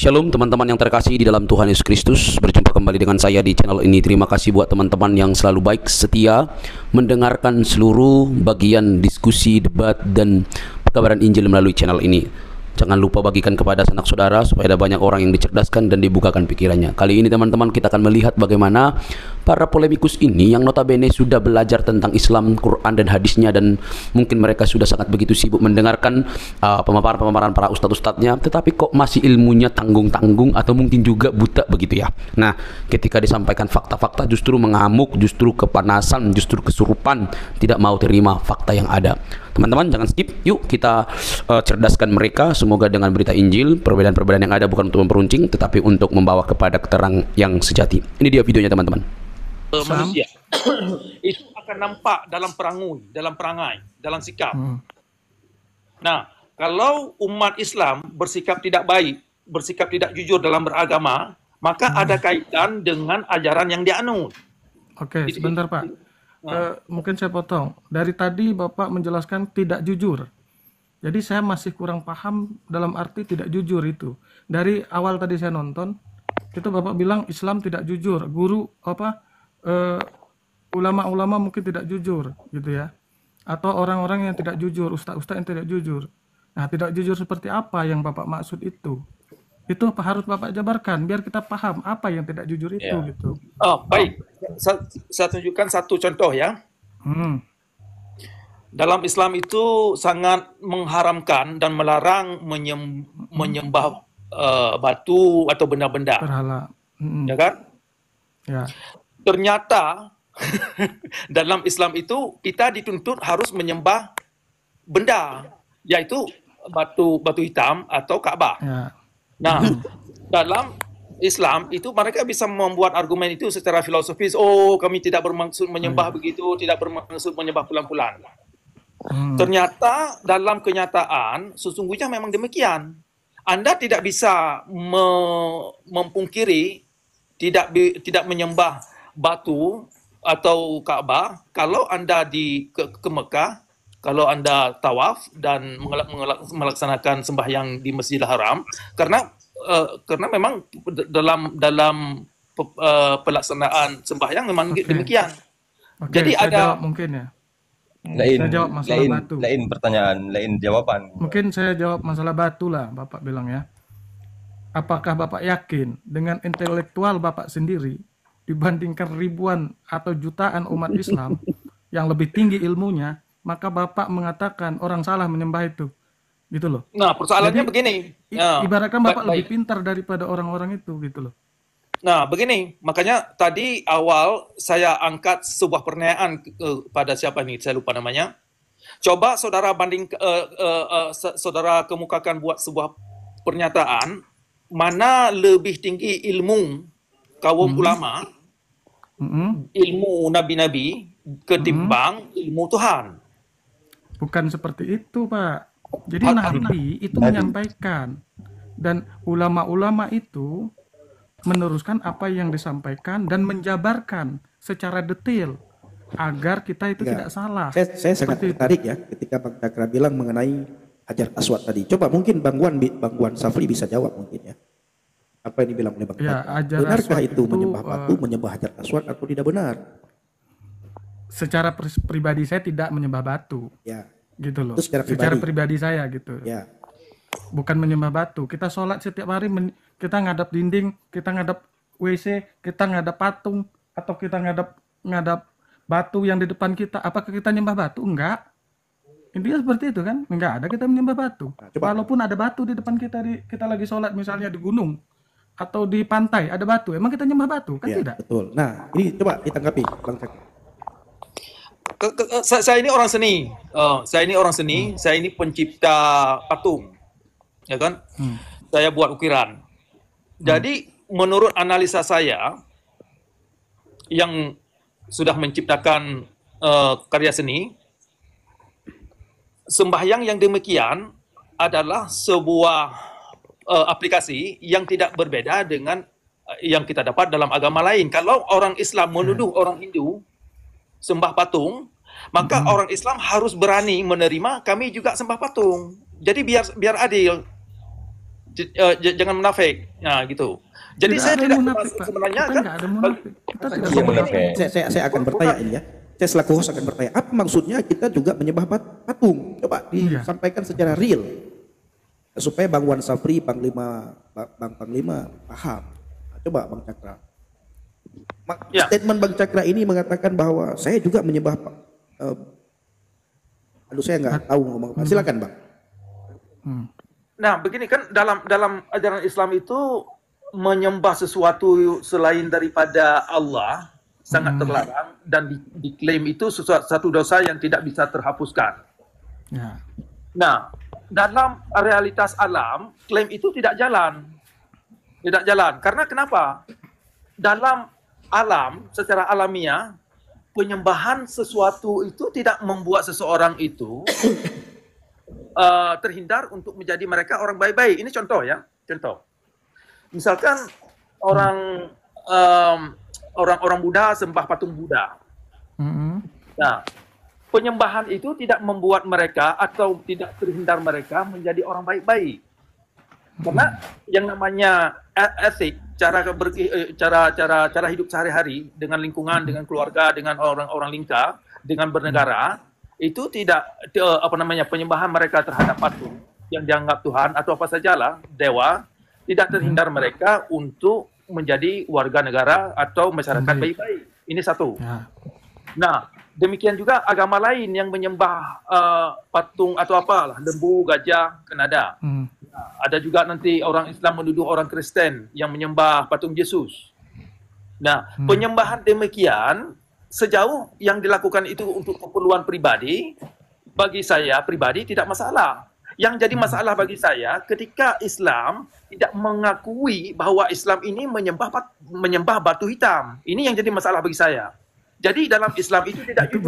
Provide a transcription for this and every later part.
Shalom teman-teman yang terkasih di dalam Tuhan Yesus Kristus. Berjumpa kembali dengan saya di channel ini. Terima kasih buat teman-teman yang selalu baik setia mendengarkan seluruh bagian diskusi, debat, dan pekabaran Injil melalui channel ini. Jangan lupa bagikan kepada sanak saudara supaya ada banyak orang yang dicerdaskan dan dibukakan pikirannya. Kali ini teman-teman kita akan melihat bagaimana para polemikus ini yang notabene sudah belajar tentang Islam, Quran dan hadisnya, dan mungkin mereka sudah sangat begitu sibuk mendengarkan pemaparan-pemaparan para ustadz-ustadznya, tetapi kok masih ilmunya tanggung-tanggung atau mungkin juga buta begitu ya. Nah, ketika disampaikan fakta-fakta justru mengamuk, justru kepanasan, justru kesurupan, tidak mau terima fakta yang ada. Teman-teman jangan skip, yuk kita cerdaskan mereka. Semoga dengan berita Injil, perbedaan-perbedaan yang ada bukan untuk memperuncing, tetapi untuk membawa kepada keterang yang sejati. Ini dia videonya teman-teman. Manusia itu akan nampak dalam perangai, dalam sikap. Nah, kalau umat Islam bersikap tidak baik, bersikap tidak jujur dalam beragama, maka ada kaitan dengan ajaran yang dianut. Oke, sebentar Pak. Mungkin saya potong. Dari tadi Bapak menjelaskan tidak jujur. Jadi saya masih kurang paham dalam arti tidak jujur itu. Dari awal tadi saya nonton, itu Bapak bilang Islam tidak jujur. Guru ulama-ulama mungkin tidak jujur gitu ya. Atau orang-orang yang tidak jujur, ustaz-ustaz yang tidak jujur. Nah, tidak jujur seperti apa yang Bapak maksud itu? Itu harus Bapak jabarkan biar kita paham apa yang tidak jujur itu gitu. Oh, baik. Saya tunjukkan satu contoh ya. Dalam Islam itu sangat mengharamkan dan melarang menyembah batu atau benda-benda. Berhala. Ya kan? Ya. Ternyata dalam Islam itu kita dituntut harus menyembah benda, yaitu batu hitam atau Ka'bah. Ya. Nah, dalam Islam itu mereka bisa membuat argumen itu secara filosofis. Oh, kami tidak bermaksud menyembah begitu, tidak bermaksud menyembah pulang-pulang. Ternyata dalam kenyataan sesungguhnya memang demikian. Anda tidak bisa mempungkiri tidak menyembah batu atau Ka'bah kalau Anda ke Mekah, kalau Anda tawaf dan melaksanakan sembahyang di Masjidil Haram, karena memang dalam pelaksanaan sembahyang memang demikian. Jadi ada mungkin ya. Lain, saya jawab masalah batu. Lain pertanyaan, lain jawaban. Mungkin saya jawab masalah batu lah, Bapak bilang ya. Apakah Bapak yakin dengan intelektual Bapak sendiri dibandingkan ribuan atau jutaan umat Islam yang lebih tinggi ilmunya, maka Bapak mengatakan orang salah menyembah itu? Gitu loh. Nah, persoalannya jadi, begini. Ibaratkan Bapak lebih pintar daripada orang-orang itu gitu loh. Nah, begini, makanya tadi awal saya angkat sebuah pertanyaan pada siapa nih, saya lupa namanya. Coba saudara saudara kemukakan buat sebuah pernyataan, mana lebih tinggi ilmu kaum ulama, ilmu nabi-nabi, ketimbang ilmu Tuhan. Bukan seperti itu, Pak. Jadi nabi itu menyampaikan, dan ulama-ulama itu meneruskan apa yang disampaikan dan menjabarkan secara detail agar kita itu tidak salah. Saya sangat tertarik ya ketika Bang Cakra bilang mengenai Hajar Aswad tadi. Coba mungkin Bang Guan Safri bisa jawab mungkin ya. Apa yang dibilang oleh Bang Cakra? Benarkah itu menyembah batu, menyembah Hajar Aswad atau tidak benar? Secara pribadi saya tidak menyembah batu. Ya. Gitu loh. Itu secara pribadi saya gitu. Ya. Bukan menyembah batu. Kita sholat setiap hari, kita ngadap dinding, kita ngadap WC, kita ngadap patung, atau kita ngadap batu yang di depan kita. Apakah kita nyembah batu? Enggak. Intinya seperti itu kan? Enggak ada kita menyembah batu. Nah, walaupun ada batu di depan kita, kita lagi sholat misalnya di gunung atau di pantai ada batu, emang kita nyembah batu? Kan ya, tidak. Betul. Nah, ini coba ditanggapi Bang Cakra. Saya ini orang seni. Saya ini pencipta patung. Ya kan? Saya buat ukiran. Jadi menurut analisa saya yang sudah menciptakan karya seni, sembahyang yang demikian adalah sebuah aplikasi yang tidak berbeda dengan yang kita dapat dalam agama lain. Kalau orang Islam menuduh orang Hindu sembah patung, maka orang Islam harus berani menerima kami juga sembah patung. Jadi biar adil. Jangan munafik. Nah, gitu. Jadi Tidak saya ada tidak munafik, bermaksud Pak. sebenarnya Kita kan nggak ada munafik. Kita tidak Iya, munafik. munafik. Saya akan bertanya ini ya. Saya selaku host akan bertanya, apa maksudnya kita juga menyembah patung? Coba disampaikan secara real. Supaya Bang Wan Safri, Panglima paham. Nah, coba Bang Cakra. Ya. Statement Bang Cakra ini mengatakan bahwa saya juga menyembah aduh saya nggak tahu ngomong apa. Silakan Bang. Nah, begini kan dalam ajaran Islam itu menyembah sesuatu selain daripada Allah sangat terlarang dan diklaim itu satu dosa yang tidak bisa terhapuskan. Ya. Nah, dalam realitas alam, klaim itu tidak jalan. Tidak jalan. Karena kenapa? Dalam alam, secara alamiah, penyembahan sesuatu itu tidak membuat seseorang itu terhindar untuk menjadi mereka orang baik-baik. Ini contoh ya, contoh. Misalkan orang Buddha sembah patung Buddha. Nah, penyembahan itu tidak membuat mereka atau tidak terhindar mereka menjadi orang baik-baik. Karena yang namanya etik, cara hidup sehari-hari dengan lingkungan, dengan keluarga, dengan orang-orang lingkar, dengan bernegara, itu tidak penyembahan mereka terhadap patung yang dianggap Tuhan atau apa sajalah dewa tidak terhindar mereka untuk menjadi warga negara atau masyarakat baik-baik. Ini satu. Nah, demikian juga agama lain yang menyembah patung atau apalah, lembu, gajah, kan ada. Nah, ada juga nanti orang Islam menuduh orang Kristen yang menyembah patung Yesus. Nah, penyembahan demikian sejauh yang dilakukan itu untuk keperluan pribadi, bagi saya pribadi tidak masalah. Yang jadi masalah bagi saya ketika Islam tidak mengakui bahwa Islam ini menyembah batu hitam. Ini yang jadi masalah bagi saya. Jadi dalam Islam itu tidak itu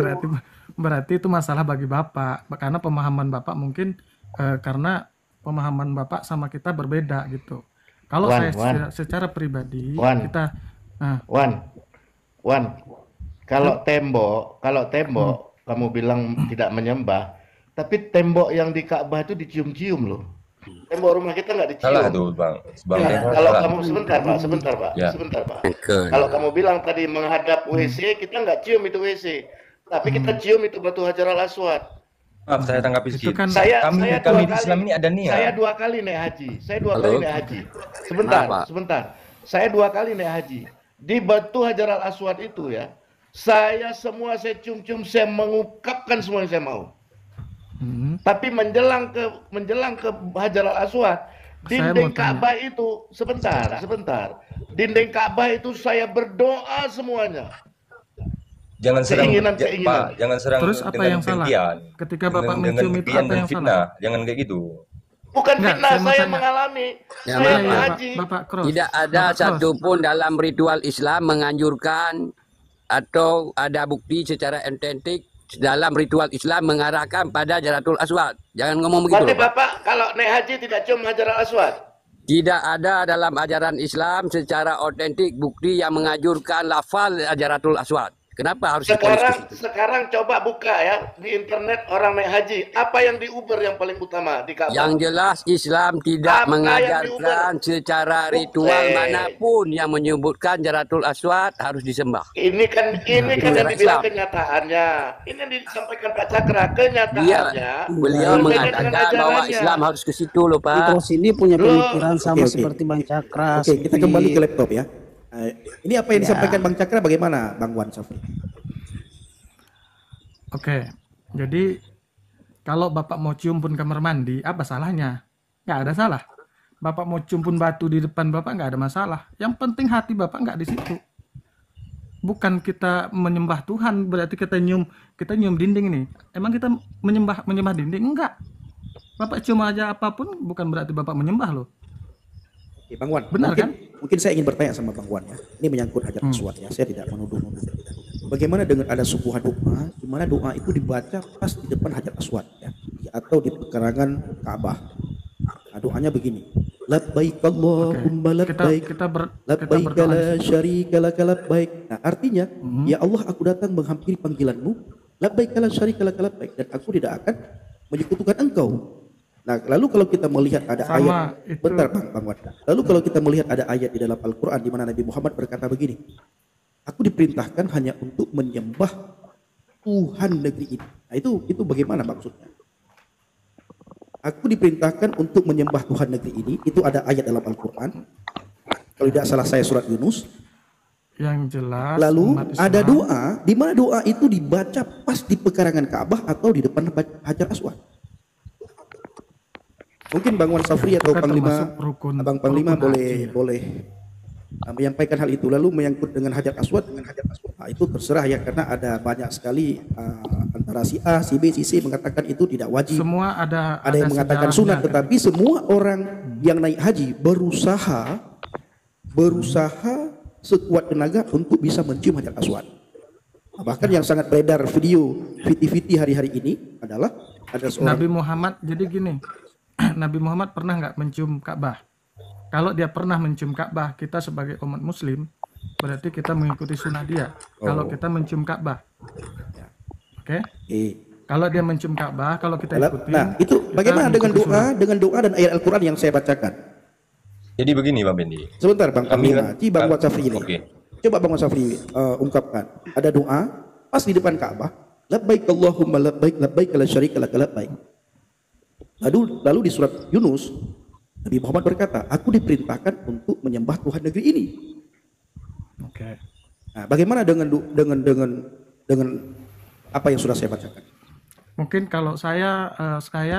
berarti itu masalah bagi Bapak, karena pemahaman Bapak mungkin karena pemahaman Bapak sama kita berbeda gitu. Kalau secara pribadi kita kalau tembok kamu bilang tidak menyembah, tapi tembok yang di Ka'bah itu dicium-cium loh. Tembok rumah kita nggak dicium. Salah tuh bang. Ya, kalau kamu sebentar pak. Kalau kamu bilang tadi menghadap WC, kita nggak cium itu WC, tapi kita cium itu batu Hajar al-Aswad. Maaf, saya tanggapi sedikit. Kan, kami di Islam ini ada niat. Saya 2 kali naik haji. Sebentar. Saya 2 kali naik haji. Di batu Hajar al-Aswad itu ya, saya cium-cium, saya mengungkapkan semua yang saya mau. Tapi menjelang ke Hajar al-Aswad, dinding Ka'bah itu sebentar. Dinding Ka'bah itu saya berdoa semuanya. Jangan serang, keinginan. Pak, jangan serang. Terus apa yang salah? Ketika Bapak mencium itu apa yang salah? Jangan kayak gitu. Bukan fitnah, saya mengalami. Saya haji. Tidak ada satupun dalam ritual Islam menganjurkan atau ada bukti secara autentik dalam ritual Islam mengarahkan pada Jaratul Aswad. Jangan ngomong begitu. Berarti Bapak kalau naik haji tidak cium Hajar al-Aswad? Tidak ada dalam ajaran Islam secara autentik bukti yang menganjurkan lafal Jaratul Aswad. Kenapa harus sekarang coba buka ya di internet orang naik haji, apa yang diuber yang paling utama di Ka'bah? Yang jelas Islam tidak mengajarkan secara ritual manapun yang menyebutkan Jaratul Aswad harus disembah. Ini kan yang dibilang kenyataannya. Ini yang disampaikan Pak Cakra, kenyataannya. Beliau mengatakan bahwa Islam harus ke situ loh Pak. Terus ini punya pemikiran sama seperti Bang Cakra. Oke, kita kembali ke laptop ya. Ini apa yang disampaikan Bang Cakra, bagaimana Bang Wan Safri? Oke, jadi kalau Bapak mau cium pun kamar mandi, apa salahnya? Nggak ada salah. Bapak mau cium pun batu di depan Bapak, nggak ada masalah. Yang penting hati Bapak nggak di situ. Bukan kita menyembah Tuhan, berarti kita nyium dinding ini. Emang kita menyembah dinding? Enggak. Bapak cium aja apapun, bukan berarti Bapak menyembah loh. Oke, Bang Wan, benar kan? Mungkin saya ingin bertanya sama Bang Wan ya. Ini menyangkut Hajar Aswad ya. Saya tidak menuduh. Bagaimana dengan ada sebuah doa, di mana doa itu dibaca pas di depan Hajar Aswad ya, atau di pekarangan Ka'bah. Nah, doanya begini. Labbaik Allahumma labbaik. Labbaik la syarika lak labbaik. Nah, artinya ya Allah, aku datang menghampiri panggilanmu. Labbaik la syarika lak labbaik, dan aku tidak akan menyekutukan engkau. Nah, lalu kalau kita melihat ada ayat, bentar Bang Wan. Lalu kalau kita melihat ada ayat di dalam Al-Quran di mana Nabi Muhammad berkata begini, aku diperintahkan hanya untuk menyembah Tuhan negeri ini. Nah, itu bagaimana maksudnya? Aku diperintahkan untuk menyembah Tuhan negeri ini. Itu ada ayat dalam Al-Quran. Kalau tidak salah saya surat Yunus. Yang jelas. Lalu ada doa, di mana doa itu dibaca pas di pekarangan Ka'bah atau di depan Hajar Aswad. Mungkin Bang Wan Safri atau Panglima, Abang Panglima boleh menyampaikan hal itu. Lalu menyangkut dengan Hajar Aswad, nah, itu terserah ya, karena ada banyak sekali antara si A, si B, si C mengatakan itu tidak wajib. Semua ada yang mengatakan sunat, tetapi semua orang yang naik haji berusaha sekuat tenaga untuk bisa mencium Hajar Aswad. Nah, bahkan yang sangat beredar video fiti-fiti hari-hari ini adalah ada seorang Nabi Muhammad. Jadi gini, Nabi Muhammad pernah nggak mencium Ka'bah? Kalau dia pernah mencium Ka'bah, kita sebagai umat Muslim berarti kita mengikuti sunnah dia. Kalau kita mencium Ka'bah, oke? Kalau dia mencium Ka'bah, kalau kita ikuti. Nah, itu bagaimana dengan doa dan ayat Al-Quran yang saya bacakan? Jadi begini Bang Bendi. Sebentar Bang Panglima, Bang Wan Safri ini. Coba Bang Wan Safri ungkapkan. Ada doa pas di depan Ka'bah, labbaik Allahumma labbaik labbaik la syarika lak labbaik. Lalu di surat Yunus Nabi Muhammad berkata, aku diperintahkan untuk menyembah Tuhan negeri ini. Oke. Nah, bagaimana dengan apa yang sudah saya bacakan? Mungkin kalau saya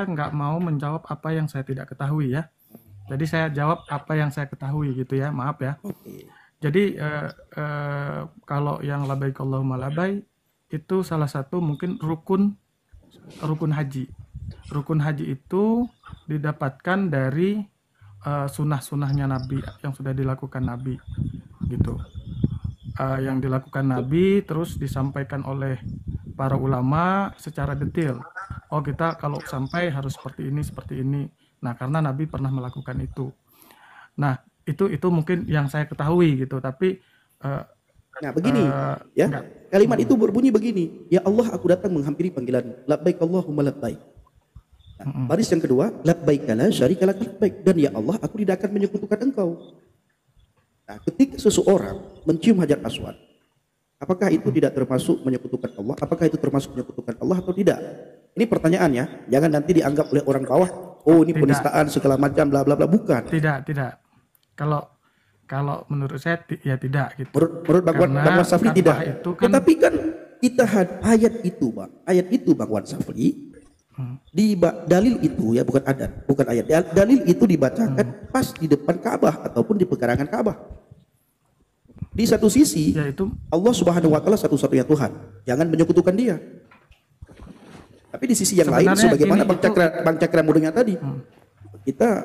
nggak mau menjawab apa yang saya tidak ketahui ya. Jadi saya jawab apa yang saya ketahui gitu ya. Maaf ya. Jadi kalau yang labbaik Allahumma labbaik itu salah satu mungkin rukun haji. Rukun haji itu didapatkan dari sunnah-sunnahnya Nabi yang sudah dilakukan Nabi gitu. Yang dilakukan Nabi terus disampaikan oleh para ulama secara detail. Oh, kita kalau sampai harus seperti ini. Nah, karena Nabi pernah melakukan itu. Nah, itu mungkin yang saya ketahui gitu. Tapi nah, begini ya. Kalimat itu berbunyi begini. Ya Allah, aku datang menghampiri panggilan. Labbaik Allahumma labbaik. Nah, baris yang kedua, labbaik la syarika lak labbaik, dan ya Allah, aku tidak akan menyekutukan engkau. Nah, ketika seseorang mencium Hajar Aswad, apakah itu tidak termasuk menyekutukan Allah? Apakah itu termasuk menyekutukan Allah atau tidak? Ini pertanyaannya, jangan nanti dianggap oleh orang bawah, oh ini penistaan segala macam bla bla bla, bukan. Tidak. Kalau menurut saya ya tidak gitu. Menurut Bang Wan Safri tidak. Tetapi kan kita ayat itu Bang Wan Safri, di dalil itu ya, bukan ayat. Dalil itu dibacakan pas di depan Ka'bah ataupun di pekarangan Ka'bah. Di satu sisi, yaitu Allah Subhanahu wa taala satu-satunya Tuhan. Jangan menyekutukan Dia. Tapi di sisi yang lain, sebagaimana Bang Cakra mudahnya tadi, kita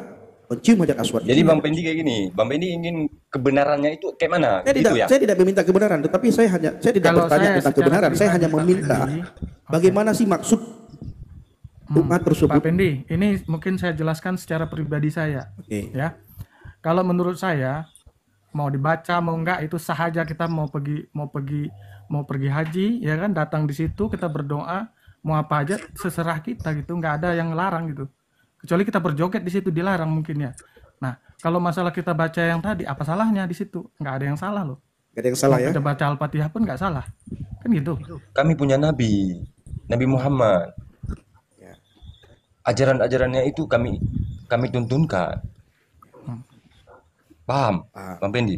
mencium Hajar Aswad. Jadi Bang Pendi kayak gini, Bang Pendi ingin kebenarannya itu kayak mana? Saya tidak meminta kebenaran, tetapi saya tidak bertanya tentang kebenaran. Saya hanya meminta bagaimana sih maksud doa tersebut. Pak Pendi, ini mungkin saya jelaskan secara pribadi saya. Ya, kalau menurut saya mau dibaca mau enggak itu sah aja. Kita mau pergi haji ya kan, datang di situ kita berdoa mau apa aja seserah kita gitu, nggak ada yang larang gitu. Kecuali kita berjoget di situ dilarang mungkin ya. Nah, kalau masalah kita baca yang tadi, apa salahnya di situ? Nggak ada yang salah loh. Nggak ada yang salah ya. Kita baca Al-Fatihah pun nggak salah, kan gitu. Kami punya Nabi Muhammad. Ajaran-ajarannya itu kami tuntunkan. Paham, Bang Pendi?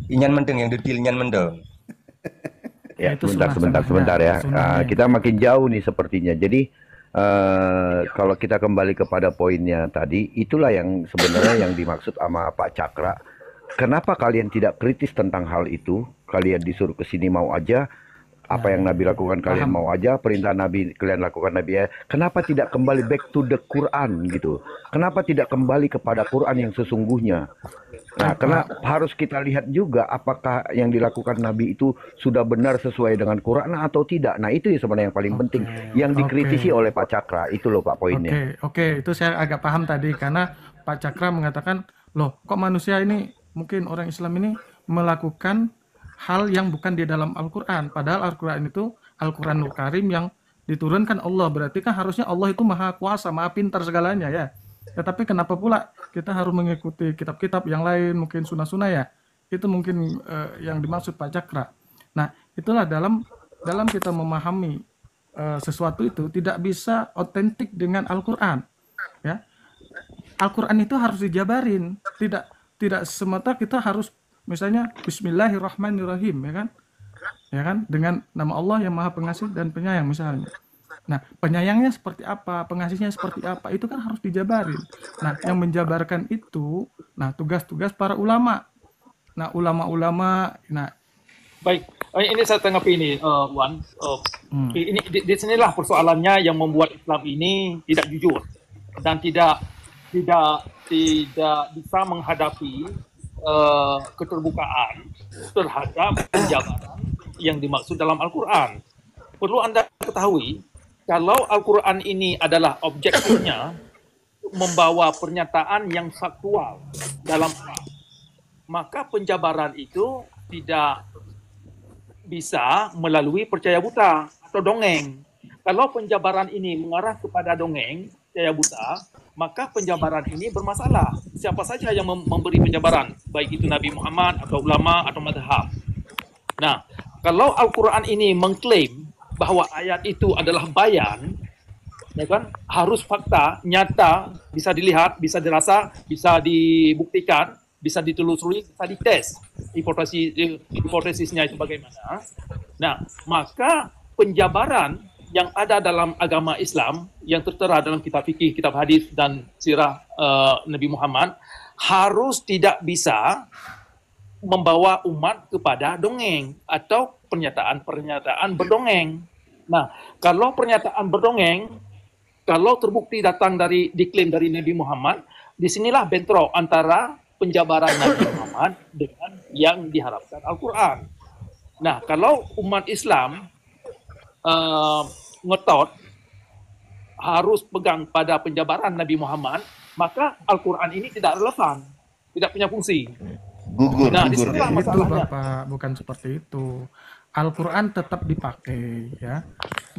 Inyan mendeng yang detail, inyan mendeng. Ya, sebentar ya. Kita makin jauh nih sepertinya. Jadi kalau kita kembali kepada poinnya tadi, itulah yang sebenarnya yang dimaksud sama Pak Cakra. Kenapa kalian tidak kritis tentang hal itu? Kalian disuruh ke sini mau aja, apa yang Nabi lakukan kalian mau aja, perintah Nabi kalian lakukan Nabi ya. Kenapa tidak kembali back to the Quran gitu? Kenapa tidak kembali kepada Quran yang sesungguhnya? Nah, karena harus kita lihat juga apakah yang dilakukan Nabi itu sudah benar sesuai dengan Quran atau tidak. Nah, itu sebenarnya yang paling penting yang dikritisi oleh Pak Cakra. Itu loh Pak poinnya. Oke, itu saya agak paham tadi karena Pak Cakra mengatakan, loh kok manusia ini, mungkin orang Islam ini melakukan hal yang bukan di dalam Al-Quran. Padahal Al-Quran itu Al-Quranul Karim yang diturunkan Allah, berarti kan harusnya Allah itu maha kuasa, maha pintar segalanya ya. Tetapi kenapa pula kita harus mengikuti kitab-kitab yang lain, mungkin sunnah-sunnah ya? Itu mungkin yang dimaksud Pak Cakra. Nah, itulah dalam kita memahami sesuatu itu tidak bisa otentik dengan Al-Qur'an, ya. Al-Qur'an itu harus dijabarin, tidak semata kita harus misalnya Bismillahirrahmanirrahim, ya kan, dengan nama Allah yang Maha Pengasih dan Penyayang misalnya. Nah, penyayangnya seperti apa, pengasihnya seperti apa, itu kan harus dijabarin. Nah, yang menjabarkan itu, nah tugas-tugas para ulama. Nah, ulama-ulama, nah baik, ini saya tanggapi ini, Wan. Ini di sinilah persoalannya yang membuat Islam ini tidak jujur dan tidak bisa menghadapi keterbukaan terhadap penjabaran yang dimaksud dalam Al-Quran. Perlu Anda ketahui, kalau Al-Quran ini adalah objektifnya membawa pernyataan yang faktual dalam Quran, maka penjabaran itu tidak bisa melalui percaya buta atau dongeng. Kalau penjabaran ini mengarah kepada dongeng, percaya buta, maka penjabaran ini bermasalah. Siapa saja yang memberi penjabaran, baik itu Nabi Muhammad atau ulama atau madhab. Nah, kalau Al-Quran ini mengklaim bahwa ayat itu adalah bayan, ya kan, harus fakta, nyata, bisa dilihat, bisa dirasa, bisa dibuktikan, bisa ditelusuri, bisa dites hipotesisnya itu bagaimana. Nah, maka penjabaran yang ada dalam agama Islam yang tertera dalam kitab fikih, kitab hadis dan sirah Nabi Muhammad harus tidak bisa membawa umat kepada dongeng atau pernyataan-pernyataan berdongeng. Nah, kalau pernyataan berdongeng, kalau terbukti datang diklaim dari Nabi Muhammad, disinilah bentrok antara penjabaran Nabi Muhammad dengan yang diharapkan Al-Quran. Nah, kalau umat Islam ngotot harus pegang pada penjabaran Nabi Muhammad, maka Al-Quran ini tidak relevan, tidak punya fungsi. Gugur, nah, gugur. Itu Bapak, bukan seperti itu. Al-Quran tetap dipakai, ya.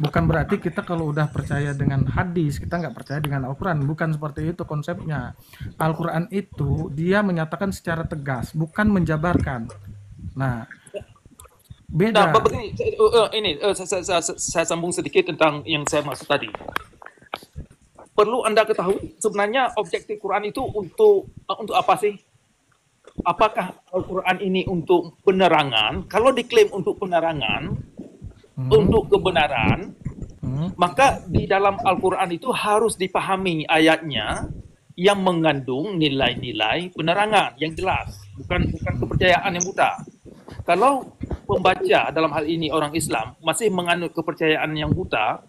Bukan berarti kita kalau udah percaya dengan hadis, kita nggak percaya dengan Al-Quran. Bukan seperti itu konsepnya. Al-Quran itu dia menyatakan secara tegas, bukan menjabarkan. Nah, beda. Nah, ini saya sambung sedikit tentang yang saya maksud tadi. Perlu Anda ketahui, sebenarnya objektif Quran itu untuk apa sih? Apakah Al-Quran ini untuk penerangan? Kalau diklaim untuk penerangan, untuk kebenaran, maka di dalam Al-Quran itu harus dipahami ayatnya yang mengandung nilai-nilai penerangan yang jelas, bukan kepercayaan yang buta. Kalau pembaca dalam hal ini orang Islam masih menganut kepercayaan yang buta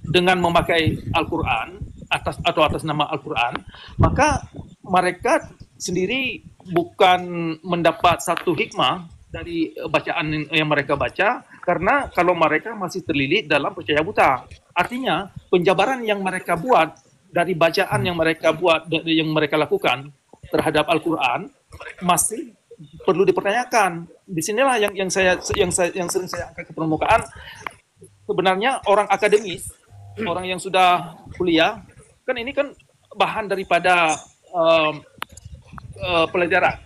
dengan memakai Al-Quran atas nama Al-Quran, maka mereka sendiri bukan mendapat satu hikmah dari bacaan yang mereka baca, karena kalau mereka masih terlilit dalam percaya buta. Artinya penjabaran yang mereka buat dari bacaan yang mereka buat, yang mereka lakukan terhadap Al-Quran masih perlu dipertanyakan. Disinilah yang sering saya angkat ke permukaan. Sebenarnya orang akademis, orang yang sudah kuliah, kan ini kan bahan daripada pelajaran,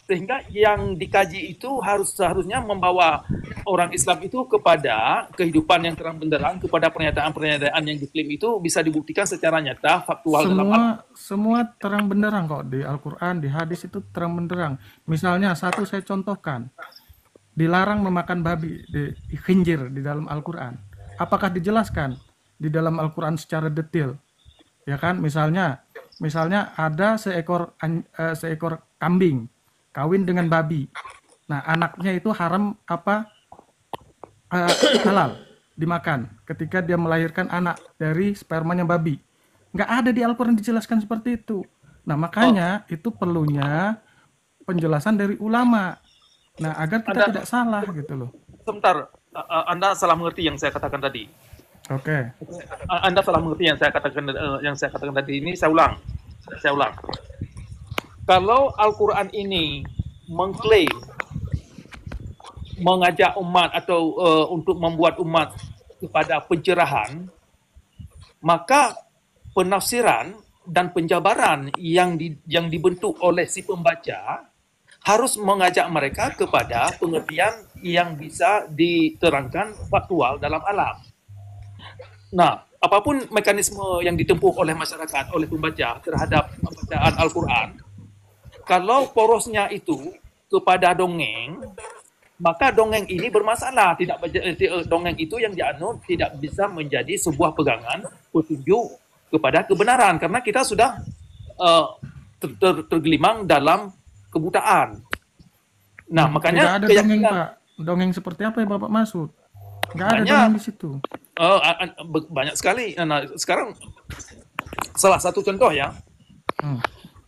sehingga yang dikaji itu seharusnya membawa orang Islam itu kepada kehidupan yang terang benderang, kepada pernyataan-pernyataan yang diklaim itu bisa dibuktikan secara nyata, faktual. Semua terang benderang kok di Al-Quran, di hadis itu terang benderang. Misalnya satu saya contohkan, dilarang memakan babi, di khinjir di dalam Al-Quran. Apakah dijelaskan di dalam Al-Quran secara detail? Ya kan, misalnya ada seekor kambing kawin dengan babi. Nah, anaknya itu haram halal dimakan ketika dia melahirkan anak dari spermanya babi. Nggak ada di Al-Quran dijelaskan seperti itu. Nah, makanya itu perlunya penjelasan dari ulama. Nah, agar kita tidak salah gitu loh. Sebentar, Anda salah mengerti yang saya katakan tadi. Oke. Anda salah mengerti yang saya katakan tadi. Ini saya ulang. Kalau Al-Quran ini mengklaim mengajak umat atau untuk membuat umat kepada pencerahan, maka penafsiran dan penjabaran yang dibentuk oleh si pembaca harus mengajak mereka kepada pengertian yang bisa diterangkan faktual dalam alam. Nah, apapun mekanisme yang ditempuh oleh masyarakat, oleh pembaca terhadap bacaan Al-Quran, kalau porosnya itu kepada dongeng, maka dongeng ini bermasalah. Dongeng itu yang dianut tidak bisa menjadi sebuah pegangan petunjuk kepada kebenaran, karena kita sudah tergelimang dalam kebutaan. Nah, makanya tidak ada dongeng, Pak. Dongeng seperti apa yang Bapak maksud? Nggak ada dongeng di situ. Banyak sekali. Nah, sekarang salah satu contoh ya.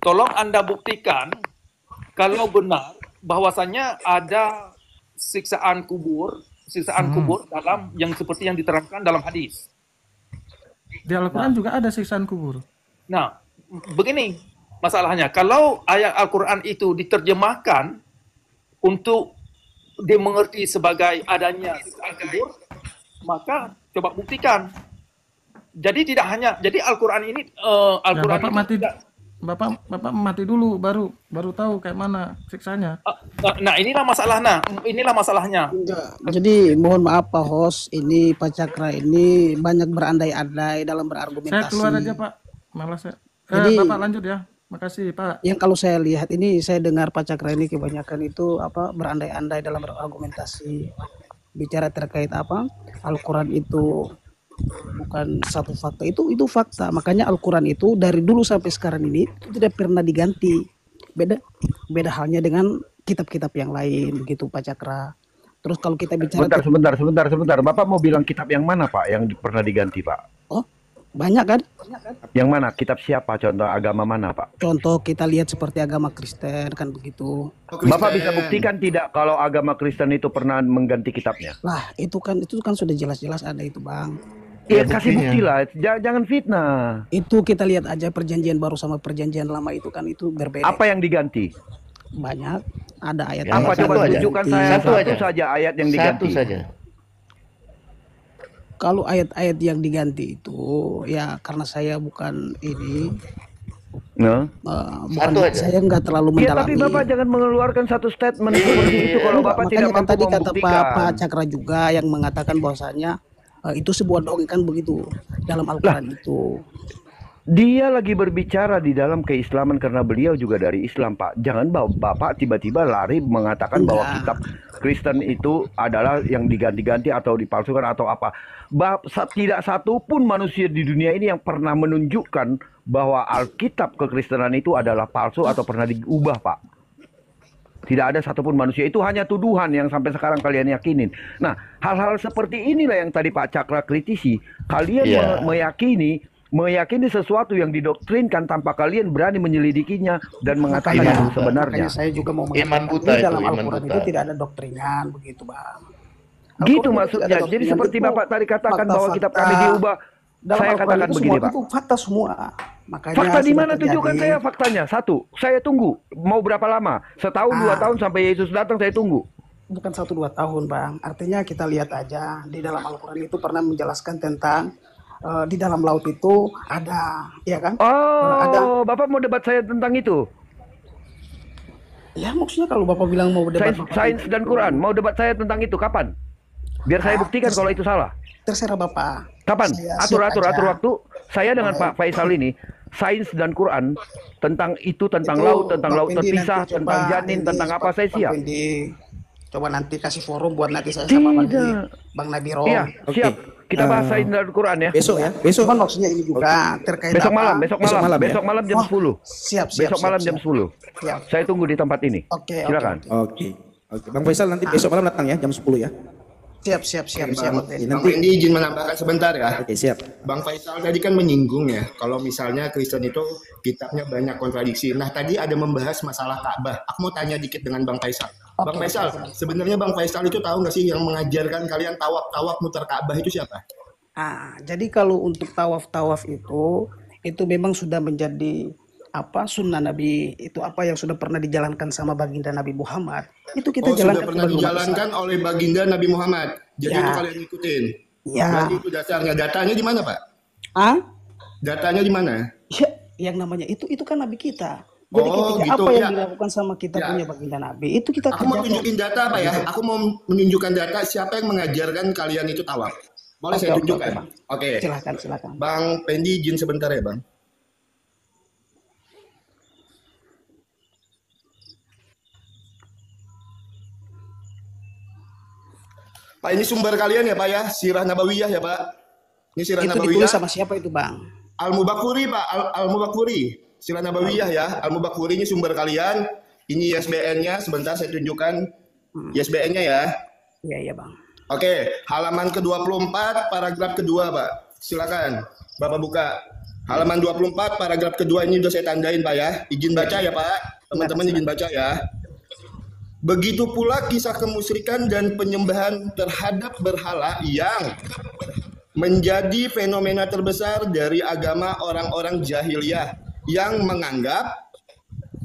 Tolong Anda buktikan kalau benar bahwasannya ada siksaan kubur dalam yang seperti yang diterangkan dalam hadis. Di Al-Quran juga ada siksaan kubur. Nah, begini masalahnya. Kalau ayat Al-Quran itu diterjemahkan untuk dimengerti sebagai adanya siksaan kubur, maka coba buktikan. Jadi tidak hanya, jadi Al-Quran ini Al-Quran Bapak mati dulu baru tahu kayak mana siksanya. Nah, inilah masalahnya. Enggak. Jadi mohon maaf Pak Host, ini Pak Cakra ini banyak berandai-andai dalam berargumentasi. Saya keluar aja Pak, malas saya. Jadi Bapak lanjut ya. Makasih Pak. Yang kalau saya lihat ini, saya dengar Pak Cakra ini kebanyakan itu berandai-andai dalam berargumentasi. Bicara terkait Al-Quran itu bukan satu fakta, itu fakta. Makanya Al-Quran itu dari dulu sampai sekarang ini tidak pernah diganti. Beda halnya dengan kitab-kitab yang lain begitu Pak Cakra. Terus kalau kita bicara sebentar. Bapak mau bilang kitab yang mana Pak yang pernah diganti Pak? Oh, banyak kan? Yang mana? Kitab siapa? Contoh agama mana Pak? Contoh kita lihat seperti agama Kristen kan begitu. Bapak bisa buktikan tidak kalau agama Kristen itu pernah mengganti kitabnya? Lah, itu kan sudah jelas-jelas ada itu, Bang. Ya, kasih bukti lah, jangan fitnah. Itu kita lihat aja perjanjian baru sama perjanjian lama itu kan itu berbeda. Apa yang diganti? Banyak, ada ayat. Apa coba tunjukkan saya satu saja ayat yang diganti. Satu saja. Kalau ayat-ayat yang diganti itu ya karena saya bukan ini. Saya nggak terlalu mendalami. Ya, tapi Bapak jangan mengeluarkan satu statement seperti itu kalau Bapak tidak mampu tadi kata membuktikan. Pak Cakra juga yang mengatakan bahwasanya itu sebuah dongeng kan begitu dalam Al-Quran itu. Dia lagi berbicara di dalam keislaman karena beliau juga dari Islam Pak. Jangan Bapak tiba-tiba lari mengatakan bahwa kitab Kristen itu adalah yang diganti-ganti atau dipalsukan atau apa. Tidak satu pun manusia di dunia ini yang pernah menunjukkan bahwa Alkitab kekristenan itu adalah palsu atau pernah diubah Pak. Tidak ada satupun manusia, itu hanya tuduhan yang sampai sekarang kalian yakinin. Nah, hal-hal seperti inilah yang tadi Pak Cakra kritisi. Kalian meyakini sesuatu yang didoktrinkan tanpa kalian berani menyelidikinya dan mengatakan yang sebenarnya. Makanya saya juga mau mengatakan dalam Al-Quran itu tidak ada doktringan begitu Bang. Gitu maksudnya. Jadi seperti Bapak tadi katakan bahwa kitab kami diubah. Saya katakan begini Pak. Itu fakta semua. Makanya fakta di mana? Tunjukkan saya faktanya. Satu, saya tunggu. Mau berapa lama? Setahun, 2 tahun sampai Yesus datang saya tunggu. Bukan 1-2 tahun Bang. Artinya kita lihat aja di dalam Al-Quran itu pernah menjelaskan tentang di dalam laut itu ada, ya kan? Oh, Bapak mau debat saya tentang itu? Ya maksudnya kalau Bapak bilang mau debat Sains dan Quran, mau debat saya tentang itu kapan? Biar saya buktikan kalau itu salah. Terserah Bapak. Kapan? Atur waktu. Saya dengan Pak Faisal ini, sains dan Quran tentang itu, tentang laut terpisah, tentang janin, tentang apa saya siap. Coba nanti kasih forum buat nanti saya sama Bang Nabiro. Iya, siap. Kita bahas sains dan Quran ya. Besok ya. Besok. Cuman maksudnya ini juga terkait besok malam jam 10. Siap. Besok malam jam 10. Siap. Saya tunggu di tempat ini. Silakan. Oke. Bang Faisal nanti besok malam datang ya jam 10 ya. Siap. Nanti ini izin menambahkan sebentar ya. Oke, siap. Bang Faisal tadi kan menyinggung ya, kalau misalnya Kristen itu kitabnya banyak kontradiksi. Nah, tadi ada membahas masalah Ka'bah. Aku mau tanya dikit dengan Bang Faisal. Bang Faisal, sebenarnya Bang Faisal itu tahu nggak sih yang mengajarkan kalian tawaf muter Ka'bah itu siapa? Jadi kalau untuk tawaf itu memang sudah menjadi sunnah Nabi, itu apa yang sudah pernah dijalankan sama baginda Nabi Muhammad, itu kita jalankan. Sudah pernah dijalankan oleh baginda Nabi Muhammad, jadi itu kalian ikutin. Ya. Berarti itu dasarnya. Datanya di mana, Pak? Ah? Datanya di mana? Ya, yang namanya itu kan nabi kita. Jadi ketika gitu apa yang ya. dilakukan sama kita punya baginda nabi itu kita Aku mau tunjukin data, Pak ya. Aku mau menunjukkan data siapa yang mengajarkan kalian itu tawaf. Boleh saya tunjukkan? Oke. Silakan. Bang Pendi, izin sebentar ya, Bang. Pak, ini sumber kalian ya, Pak ya? Sirah Nabawiyah ya, Pak? Ini Sirah itu Nabawiyah. ditulis sama siapa itu, Bang? Al-Mubakuri, Pak. Al-Mubakuri. Sirah Nabawiyah ya. Al-Mubakuri ini sumber kalian. Ini ISBN-nya. Sebentar saya tunjukkan ISBN-nya ya. Iya, Bang. Oke, halaman ke-24, paragraf kedua, Pak. Silakan, Bapak buka. Halaman 24, paragraf kedua ini udah saya tandain, Pak ya. Izin baca ya, Pak. Teman-teman izin baca ya. Begitu pula kisah kemusyrikan dan penyembahan terhadap berhala yang menjadi fenomena terbesar dari agama orang-orang jahiliyah yang menganggap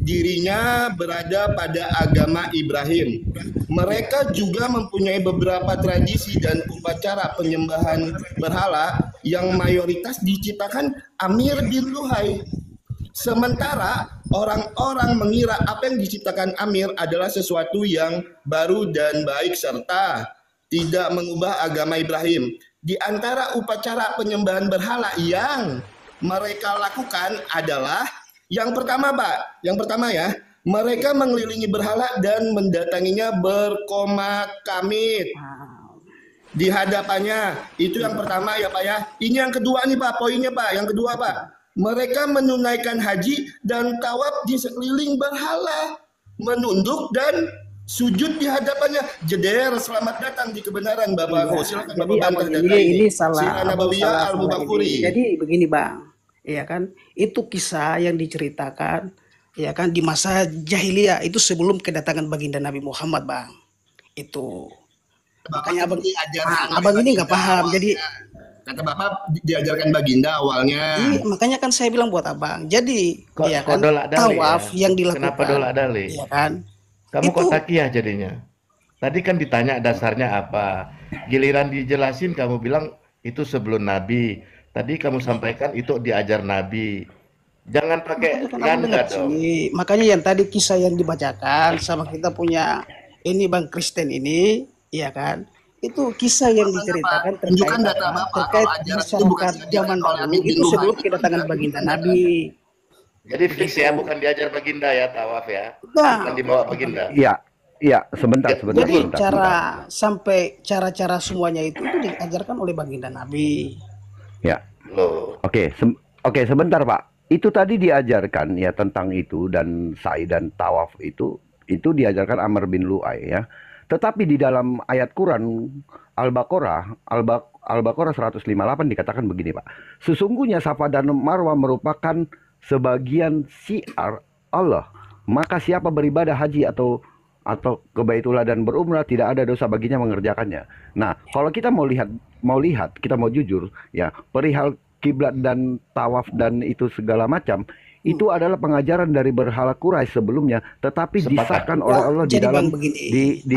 dirinya berada pada agama Ibrahim. Mereka juga mempunyai beberapa tradisi dan upacara penyembahan berhala yang mayoritas diciptakan Amir bin Luhai. Sementara orang-orang mengira apa yang diciptakan Amir adalah sesuatu yang baru dan baik serta tidak mengubah agama Ibrahim. Di antara upacara penyembahan berhala yang mereka lakukan adalah yang pertama, Pak. Yang pertama ya, mereka mengelilingi berhala dan mendatanginya berkomak-kamit di hadapannya. Itu yang pertama ya, Pak ya. Ini yang kedua nih, Pak. Poinnya, Pak. Yang kedua, Pak. Mereka menunaikan haji dan tawaf di sekeliling berhala, menunduk dan sujud di hadapannya. Jeder, selamat datang di kebenaran, Bapak. Silakan Bapak bantah data ini salah. Sirah Nabawiyah Al-Mubakuri. Jadi begini, Bang. Ya kan? Itu kisah yang diceritakan ya kan di masa jahiliyah itu sebelum kedatangan baginda Nabi Muhammad, Bang. Itu. Makanya abang ini nggak paham. Jadi kata Bapak diajarkan baginda awalnya. Iya, makanya kan saya bilang buat abang. Jadi ya kan tawaf yang dilakukan. Kenapa dolak-dalik? Ya kan? Kamu kok takiyah jadinya? Tadi kan ditanya dasarnya apa. Giliran dijelasin kamu bilang itu sebelum Nabi. Tadi kamu sampaikan itu diajar Nabi. Jangan pakai ganda dong. Makanya yang tadi kisah yang dibacakan sama kita punya ini Bang Kristen ini, ya kan? Itu kisah yang diceritakan terkait masyarakat zaman dahulu itu sebelum kedatangan baginda Nabi. Jadi fix ya, bukan diajar baginda ya tawaf ya, bukan dibawa baginda. Iya, sebentar. Jadi cara semuanya itu diajarkan oleh baginda Nabi. Ya. Oke, sebentar Pak. Itu tadi diajarkan ya tentang itu dan sa'i dan tawaf itu diajarkan Amr bin Lu'ay ya. Tetapi di dalam ayat Quran Al-Baqarah 158 dikatakan begini, Pak. Sesungguhnya Safa dan Marwah merupakan sebagian syiar Allah. Maka siapa beribadah haji atau ke Baitullah dan berumrah tidak ada dosa baginya mengerjakannya. Nah, kalau kita mau lihat, kita mau jujur ya, perihal kiblat dan tawaf dan itu segala macam itu adalah pengajaran dari berhala Quraisy sebelumnya, tetapi disahkan oleh Allah di dalam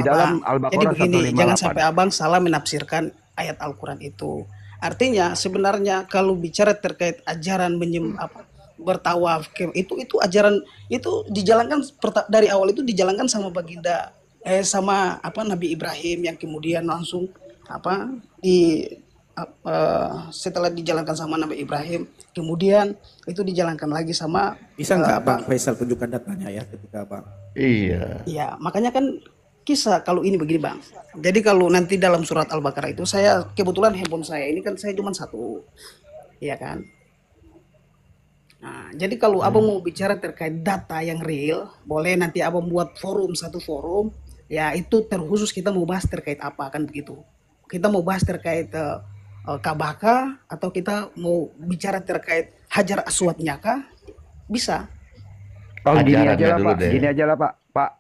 dalam Al-Baqarah 158. Jangan sampai abang salah menafsirkan ayat Al-Quran itu. Artinya sebenarnya kalau bicara terkait ajaran bertawaf itu ajaran itu dijalankan dari awal itu dijalankan sama baginda sama Nabi Ibrahim yang kemudian langsung setelah dijalankan sama Nabi Ibrahim, kemudian itu dijalankan lagi sama. Bisa nggak Bang Faisal tunjukkan datanya ya ketika Bang? Iya. Ya, makanya kan kisah kalau ini begini Bang. Jadi kalau nanti dalam surat Al-Baqarah itu saya kebetulan handphone saya ini kan saya cuma satu, ya kan. Nah, jadi kalau abang mau bicara terkait data yang real, boleh nanti abang buat satu forum, ya itu terkhusus kita mau bahas terkait apa kan begitu. Kita mau bahas terkait Ka'bah kah atau kita mau bicara terkait Hajar Aswadnya kah? Bisa. Oh, gini aja lah Pak. Gini aja lah Pak.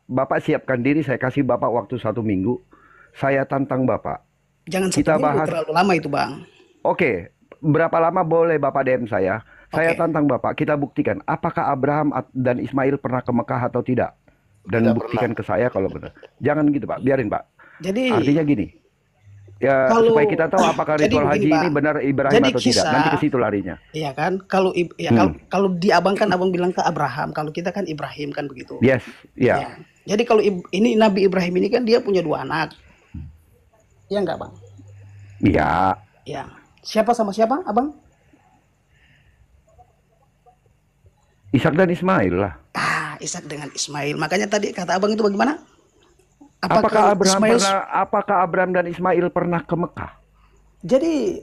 Bapak siapkan diri, saya kasih Bapak waktu 1 minggu. Saya tantang Bapak. Jangan kita bahas terlalu lama itu Bang. Oke, berapa lama boleh Bapak DM saya? Saya tantang Bapak, kita buktikan apakah Abraham dan Ismail pernah ke Mekah atau tidak. Dan buktikan ke saya kalau benar. Jangan gitu Pak, biarin Pak. Jadi artinya gini. ya Kalau supaya kita tahu apakah jadi ritual begini, haji ini Bang. benar Ibrahim Jadi atau tidak. Nanti ke kisah, situ larinya. iya kan? Kalau kalau di abang kan abang bilang ke Abraham, kalau kita kan Ibrahim kan begitu. Yes, ya. Ya. Jadi kalau ini Nabi Ibrahim ini kan dia punya 2 anak. Iya enggak, Bang? Iya. Ya. Siapa sama siapa, Abang? Ishak dan Ismail lah. Ishak dengan Ismail. Makanya tadi kata Abang itu bagaimana? Apakah Ismail Abraham dan Ismail pernah ke Mekah? Jadi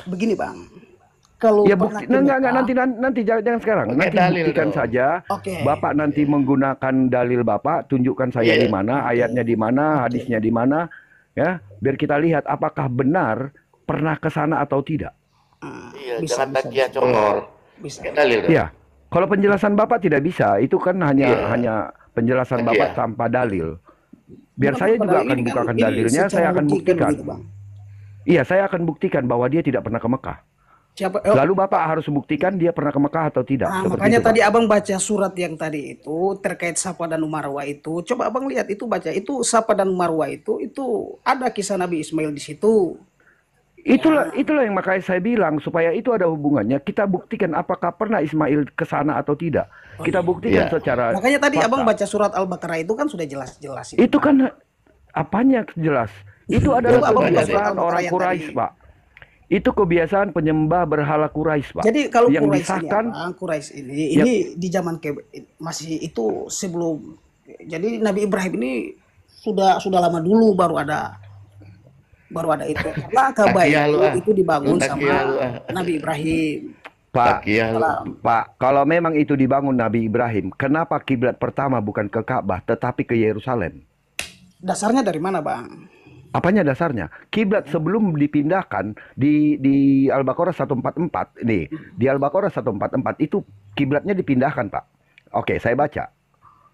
begini, Bang. Kalau Ya pernah bukti, ke enggak, Mekah, nanti jangan sekarang. Nanti dalil buktikan dong. saja. Oke. Bapak nanti menggunakan dalil Bapak, tunjukkan saya Iya. di mana, ayatnya di mana, hadisnya di mana, ya, biar kita lihat apakah benar pernah ke sana atau tidak. Iya, bisa, jangan bisa, takia bisa. congor. Bisa. Kayak dalil dong. Iya. Kalau penjelasan Bapak tidak bisa, itu kan hanya penjelasan Iya. Bapak tanpa dalil. Biar Bukan saya tanpa juga dalil, akan ini kan- bukakan ini dalilnya, secara saya akan logika buktikan. begitu, Bang. Iya, saya akan buktikan bahwa dia tidak pernah ke Mekah. Siapa? Lalu Bapak harus buktikan dia pernah ke Mekah atau tidak. Nah, Seperti makanya itu, Pak. tadi Abang baca surat yang tadi itu terkait Safa dan Marwah itu. Coba Abang lihat itu, baca itu Safa dan Marwah itu ada kisah Nabi Ismail di situ. Itulah yang makanya saya bilang supaya itu ada hubungannya. Kita buktikan apakah pernah Ismail ke sana atau tidak. Kita buktikan Iya. secara Makanya tadi fakta. Abang baca surat Al-Baqarah itu kan sudah jelas-jelas Itu kan apanya jelas. Itu adalah Coba Abang baca kebiasaan Al-Baqarah orang yang Quraisy, tadi. Pak. Itu kebiasaan penyembah berhala Quraisy, Pak. Jadi kalau yang Quraisy disahkan ini, Abang, Quraisy ini di zaman masih itu sebelum. Jadi Nabi Ibrahim ini sudah lama dulu baru ada itu. Karena Ka'bah Takiah lu, itu dibangun Lu sama takiah lu, Nabi Ibrahim. Pak, Takiah lu. Pak, kalau memang itu dibangun Nabi Ibrahim, kenapa kiblat pertama bukan ke Ka'bah tetapi ke Yerusalem? Dasarnya dari mana, Bang? Apanya dasarnya? Kiblat sebelum dipindahkan di Al-Baqarah 144 nih, di Al-Baqarah 144 itu kiblatnya dipindahkan, Pak. Oke, saya baca.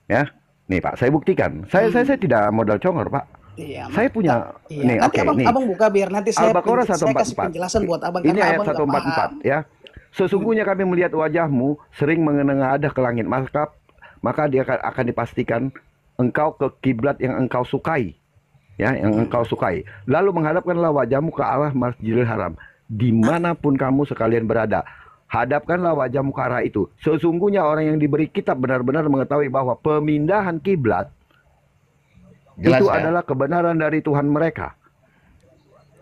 Ya. Nih, Pak, saya buktikan. Saya tidak modal congor, Pak. Iya, Saya punya nih, nanti oke, nih. abang buka biar nanti saya Al-Baqarah kasih 144. penjelasan buat abang Ini karena ayat abang nggak 144 paham. ya. Sesungguhnya kami melihat wajahmu sering menengadah ke langit, maka dia akan dipastikan engkau ke kiblat yang engkau sukai. Ya, yang engkau sukai. Lalu menghadapkanlah wajahmu ke arah Masjidil Haram, dimanapun kamu sekalian berada. Hadapkanlah wajahmu ke arah itu. Sesungguhnya orang yang diberi kitab benar-benar mengetahui bahwa pemindahan kiblat itu adalah kebenaran dari Tuhan mereka.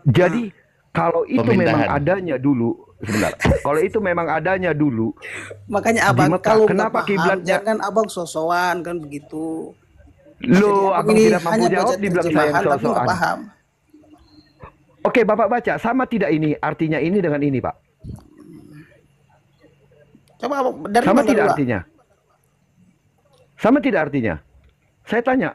Jadi kalau itu memang adanya dulu, sebentar. Kalau itu memang adanya dulu, makanya abang Mekah, kalau kenapa nggak paham, kiblatnya? jangan abang sosokan kan begitu. Loh, Jadi, abang ini tidak mampu hanya jawab baca dibilang saya terjemahan, yang tapi nggak sosokan. paham. Oke, Bapak baca sama tidak ini artinya ini dengan ini, Pak? Coba abang, dari Sama mana tidak dulu? artinya? Sama tidak artinya? Saya tanya,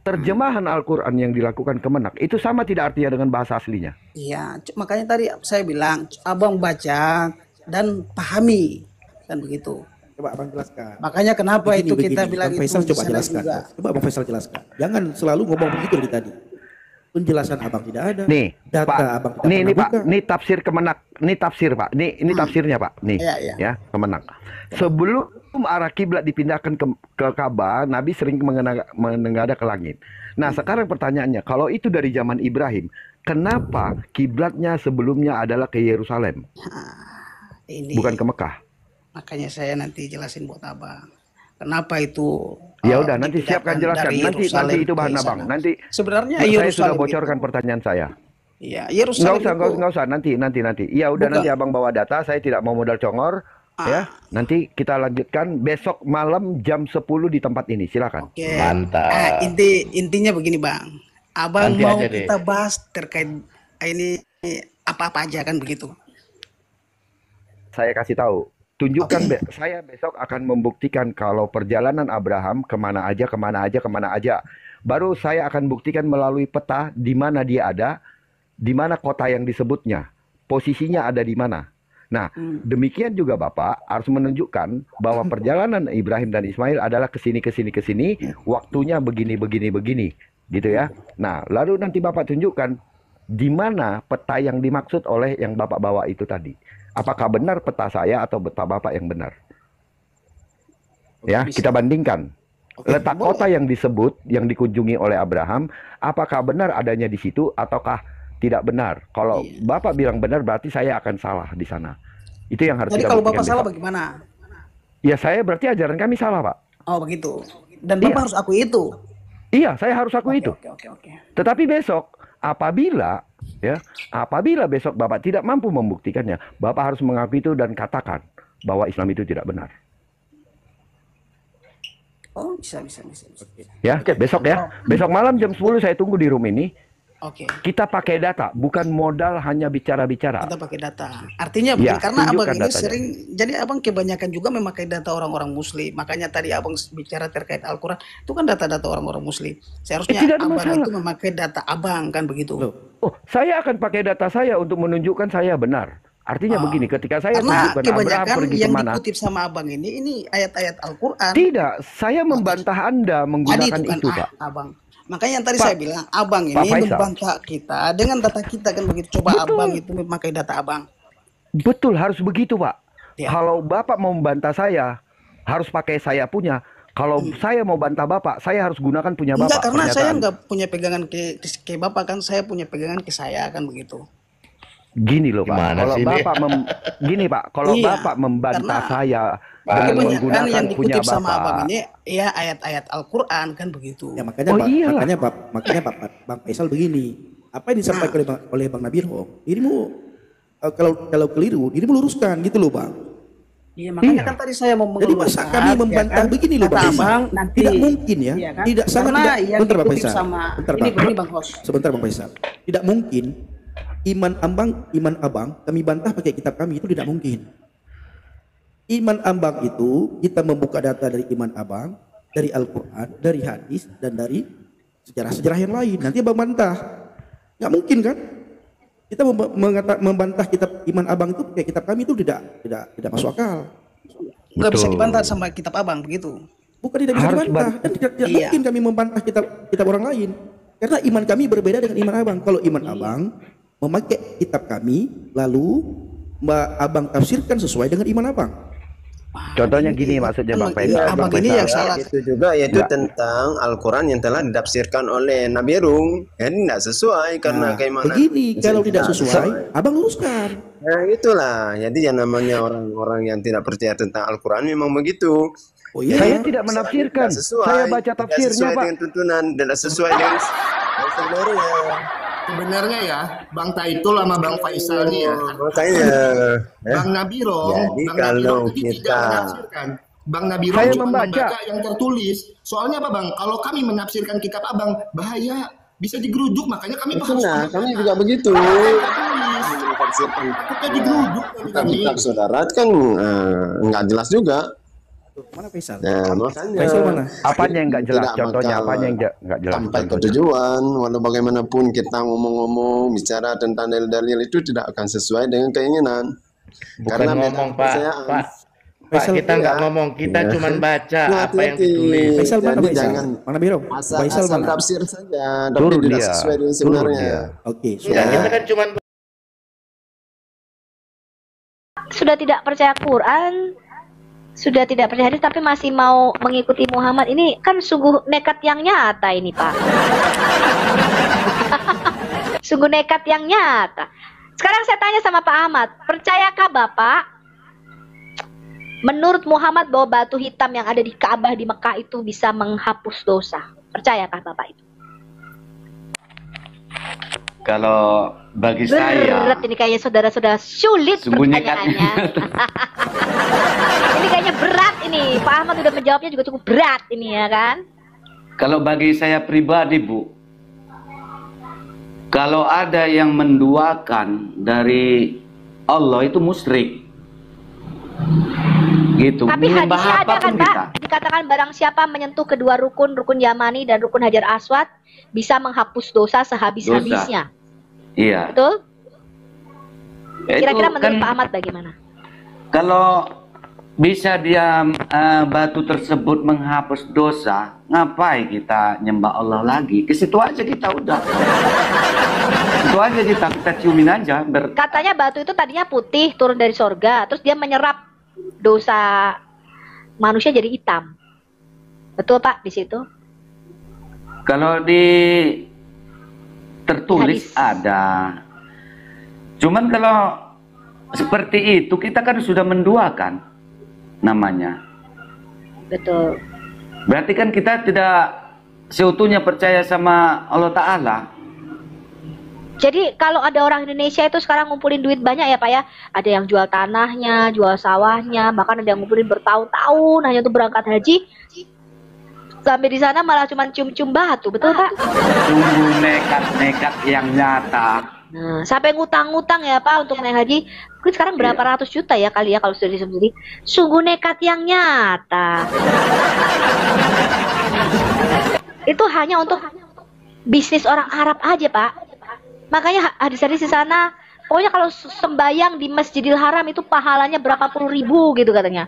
terjemahan Al-Quran yang dilakukan Kemenak itu sama tidak artinya dengan bahasa aslinya? Iya, makanya tadi saya bilang abang baca dan pahami kan begitu. Coba abang jelaskan. Makanya kenapa Begini, itu kita begini. bilang Bang itu Faisal coba di sana jelaskan. juga. Coba Bang Faisal jelaskan. Jangan selalu ngomong begitu dari tadi. Penjelasan abang tidak ada. Nih, Data Pak. abang tidak Nih, pernah Pak. buka. Nih tafsir Kemenak. Nih tafsir, Pak. Ini tafsirnya, Pak. Nih, Iya, iya. ya, Kemenak. Sebelum arah kiblat dipindahkan ke Ka'bah, Nabi sering menengadah ke langit. Nah, sekarang pertanyaannya, kalau itu dari zaman Ibrahim, kenapa kiblatnya sebelumnya adalah ke Yerusalem, Ini bukan ke Mekah? makanya saya nanti jelasin buat abang. Kenapa itu? Ya udah, nanti siapkan jelaskan. dari Nanti Yerusalem itu bahan ke abang. sana. Nanti Sebenarnya saya sudah Yerusalem bocorkan itu- pertanyaan saya. Iya, Yerusalem Nggak usah. Nanti. Iya udah, Bukan. nanti abang bawa data. Saya tidak mau modal congor. Ya, nanti kita lanjutkan besok malam jam 10 di tempat ini. Silakan. Oke. Mantap. Intinya begini bang, abang Nanti mau aja deh. kita bahas terkait ini apa-apa aja kan begitu. Saya kasih tahu. Tunjukkan saya besok akan membuktikan kalau perjalanan Abraham kemana aja. Baru saya akan buktikan melalui peta di mana dia ada, di mana kota yang disebutnya, posisinya ada di mana. Nah, demikian juga Bapak harus menunjukkan bahwa perjalanan Ibrahim dan Ismail adalah ke sini, waktunya begini, gitu ya. Nah, lalu nanti Bapak tunjukkan di mana peta yang dimaksud oleh yang Bapak bawa itu tadi. Apakah benar peta saya atau peta Bapak yang benar? Ya, kita bandingkan. Letak kota yang disebut, yang dikunjungi oleh Abraham, apakah benar adanya di situ ataukah tidak benar. Kalau Bapak bilang benar, berarti saya akan salah di sana. Itu yang harus Jadi kita kalau buktikan Bapak salah besok. bagaimana? Ya saya berarti ajaran kami salah, Pak. Oh begitu. Dan Bapak harus akui itu. Iya, saya harus akui itu. Oke. Tetapi besok, apabila besok Bapak tidak mampu membuktikannya, Bapak harus mengakui itu dan katakan bahwa Islam itu tidak benar. Oh, bisa. Ya, besok ya. Besok malam jam 10 saya tunggu di room ini. Oke. Kita pakai data, bukan modal hanya bicara-bicara. Kita pakai data. Artinya Ya, karena abang ini datanya. sering, jadi abang kebanyakan juga memakai data orang-orang Muslim. Makanya tadi abang bicara terkait Al-Quran, itu kan data-data orang-orang Muslim. Seharusnya tidak ada abang masalah. itu memakai data abang kan begitu. Oh, saya akan pakai data saya untuk menunjukkan saya benar. Artinya begini, ketika saya Karena tunjukkan Abraham kebanyakan pergi yang kemana. dikutip sama abang ini ayat-ayat Al-Quran. Tidak, saya membantah Anda menggunakan Tadi itu, Pak. abang. Makanya yang tadi Pak- saya bilang, abang Pak ini Faisal. membantah kita dengan data kita kan begitu. Coba abang itu memakai data abang. Betul, harus begitu, Pak. Ya. Kalau Bapak mau membantah saya, harus pakai saya punya. Kalau saya mau bantah Bapak, saya harus gunakan punya Bapak. Enggak, karena saya pernyataan. enggak punya pegangan ke Bapak kan, saya punya pegangan ke saya kan begitu. Gini loh, Pak. Gimana Kalau sih ini? Bapak gini, Pak. Kalau Iya, Bapak membantah karena saya dengan kebanyakan menggunakan yang punya dikutip sama abang Bapak. ini ya ayat-ayat Al-Quran kan begitu. Ya makanya Oh, Pak, iyalah. makanya Bang Faisal begini. Apa yang disampaikan oleh Bang Nabiro? Dirimu kalau keliru, dirimu luruskan gitu loh, Bang. Iya, makanya kan tadi saya mau Jadi masa mengeluarkan, kami membantah begini loh, kata Bang Faisal? abang nanti Tidak mungkin ya. iya kan? Tidak sangat Karena tidak. yang Bentar Bang dikutip Faisal. sama Bentar, ini Bang. Bang Hos. Sebentar Bang Faisal. Tidak mungkin iman abang kami bantah pakai kitab kami, itu tidak mungkin. Iman abang itu kita membuka data dari iman abang, dari Al-Quran, dari hadis, dan dari sejarah-sejarah yang lain. Nanti abang bantah. Nggak mungkin kan? Kita membantah kitab iman abang itu pakai kitab kami itu tidak masuk akal. Nggak bisa dibantah sama kitab abang begitu. Bukan tidak bisa Harus dibantah, dan tidak Iya. mungkin kami membantah kitab orang lain. Karena iman kami berbeda dengan iman abang. Kalau iman abang memakai kitab kami, lalu abang tafsirkan sesuai dengan iman abang. Contohnya gini maksudnya Bang Emang iya, Faisal. abang Bang ini Faisal. yang salah. Itu juga yaitu Enggak. tentang Al-Quran yang telah ditafsirkan oleh Nabi Rung. Jadi tidak sesuai karena Nah, keimanan. begini, kalau tidak sesuai, abang luruskan. Nah itulah. Jadi yang namanya orang-orang yang tidak percaya tentang Al-Quran memang begitu. Oh iya. Saya tidak menafsirkan. Tidak sesuai, Saya baca tidak tafsirnya, sesuai Pak. dengan tuntunan, tidak sesuai dengan sebenarnya. Sebenarnya ya, Bang Taitul sama Bang Faisal nih ya. Makanya, Bang Nabiro, Jadi Bang kalau Nabiro tadi kita- tidak menafsirkan. Bang Nabiro Saya cuma membaca. yang tertulis. Soalnya apa Bang? Kalau kami menafsirkan kitab Abang, bahaya. Bisa digeruduk, makanya kami harus nah, pakai kami data. juga begitu. Tertulis. Menafsirkan Takutnya digeruduk kami. kitab saudara kan nggak jelas juga. Mana Faisal? Nah, makanya. Faisal mana? Apanya yang nggak jelas? Tidak Contohnya bakal apanya yang nggak jelas? sampai ke Contohnya. tujuan, walau bagaimanapun kita ngomong-ngomong bicara tentang dalil-dalil itu tidak akan sesuai dengan keinginan. Bukan Karena beda ngomong Pak, kepercayaan. Pak Faisal, kita nggak ya. ngomong, kita Iya. cuman baca Nah, apa yang hati-hati. ditulis. Faisal mana Jadi Faisal? jangan Mana Biro? Faisal asal mana? tafsir saja, tapi Turun tidak dia. sesuai dengan Turun sebenarnya. dia. Oke, Enggak, kita kan cuman Sudah tidak percaya Quran, sudah tidak percaya hadis, tapi masih mau mengikuti Muhammad, ini kan sungguh nekat yang nyata ini Pak. Sungguh nekat yang nyata. Sekarang saya tanya sama Pak Ahmad, percayakah Bapak menurut Muhammad bahwa batu hitam yang ada di Ka'bah di Mekah itu bisa menghapus dosa? Percayakah Bapak itu? Kalau bagi saya, Berat ini kayaknya saudara-saudara, sulit sungguh nekat. pertanyaannya. Ini kayaknya berat ini. Pak Ahmad udah menjawabnya juga cukup berat ini ya kan? Kalau bagi saya pribadi, Bu, kalau ada yang menduakan dari Allah itu musyrik. Gitu. Tapi Menyembah hadisnya ada kan apapun Pak? kita. Dikatakan barang siapa menyentuh kedua rukun, rukun Yamani dan rukun Hajar Aswad, bisa menghapus dosa sehabis-habisnya. Iya. Betul? Ya, itu Kira-kira menurut kan Pak Ahmad bagaimana? kalau bisa dia batu tersebut menghapus dosa, ngapain kita nyembah Allah lagi? Ke situ aja kita udah. Itu aja kita ciumin aja. Katanya batu itu tadinya putih, turun dari sorga, terus dia menyerap dosa manusia jadi hitam. Betul Pak di situ? Kalau di tertulis ada. Cuman kalau seperti itu kita kan sudah menduakan namanya. Betul. Berarti kan kita tidak seutuhnya percaya sama Allah Ta'ala. Jadi kalau ada orang Indonesia itu sekarang ngumpulin duit banyak ya Pak ya. Ada yang jual tanahnya, jual sawahnya, bahkan ada yang ngumpulin bertahun-tahun hanya untuk berangkat haji. Sampai di sana malah cuma cium-cium batu, betul Pak? Sungguh nekat-nekat yang nyata. Nah, sampai ngutang-ngutang ya Pak untuk naik haji. Mungkin sekarang berapa ratus juta ya kali ya kalau sudah disebut. Sungguh nekat yang nyata. Itu hanya untuk bisnis orang Arab aja Pak. Makanya hadis-hadis di sana, pokoknya kalau sembayang di Masjidil Haram itu pahalanya berapa puluh ribu gitu katanya.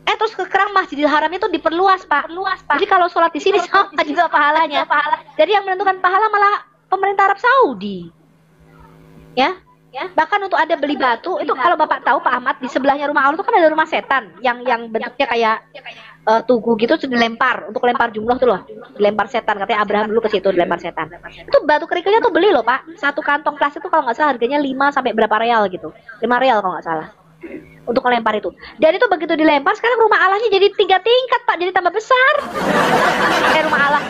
Terus sekarang Masjidil Haram itu diperluas Pak. Jadi kalau sholat di sini sama juga pahalanya. Jadi yang menentukan pahala malah pemerintah Arab Saudi. Ya. Bahkan untuk ada beli batu itu kalau Bapak tahu Pak Ahmad, di sebelahnya rumah Allah itu kan ada rumah setan yang bentuknya kayak tugu gitu, dilempar untuk lempar jumlah tuh loh, dilempar setan, katanya Abraham dulu ke situ dilempar setan. Itu batu kerikilnya tuh beli loh Pak, satu kantong plastik itu kalau nggak salah harganya 5 sampai berapa real gitu, 5 real kalau nggak salah untuk melempar itu. Dan itu begitu dilempar sekarang rumah Allahnya jadi 3 tingkat Pak, jadi tambah besar. Rumah Allah,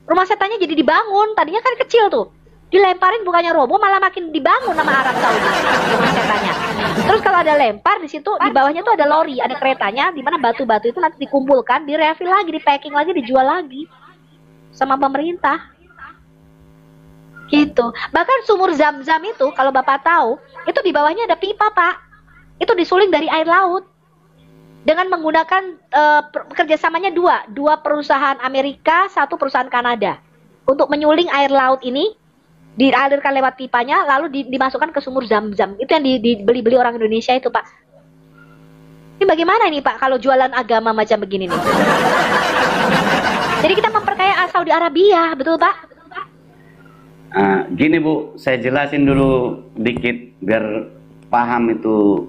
rumah setannya jadi dibangun, tadinya kan kecil tuh, dilemparin bukannya roboh malah makin dibangun nama Arab Saudi rumah setannya. Terus kalau ada lempar di situ di bawahnya tuh ada lori, ada keretanya di mana batu-batu itu nanti dikumpulkan, direfill lagi, di-packing lagi, dijual lagi sama pemerintah. Gitu. Bahkan sumur Zam-Zam itu kalau Bapak tahu, itu di bawahnya ada pipa Pak. Itu disuling dari air laut. Dengan menggunakan kerjasamanya dua perusahaan Amerika, satu perusahaan Kanada untuk menyuling air laut ini, dialirkan lewat pipanya lalu dimasukkan ke sumur Zam-Zam. Itu yang dibeli-beli orang Indonesia itu Pak. Ini bagaimana nih Pak kalau jualan agama macam begini nih? Jadi kita memperkaya Saudi Arabia, betul Pak? Gini Bu, saya jelasin dulu dikit biar paham itu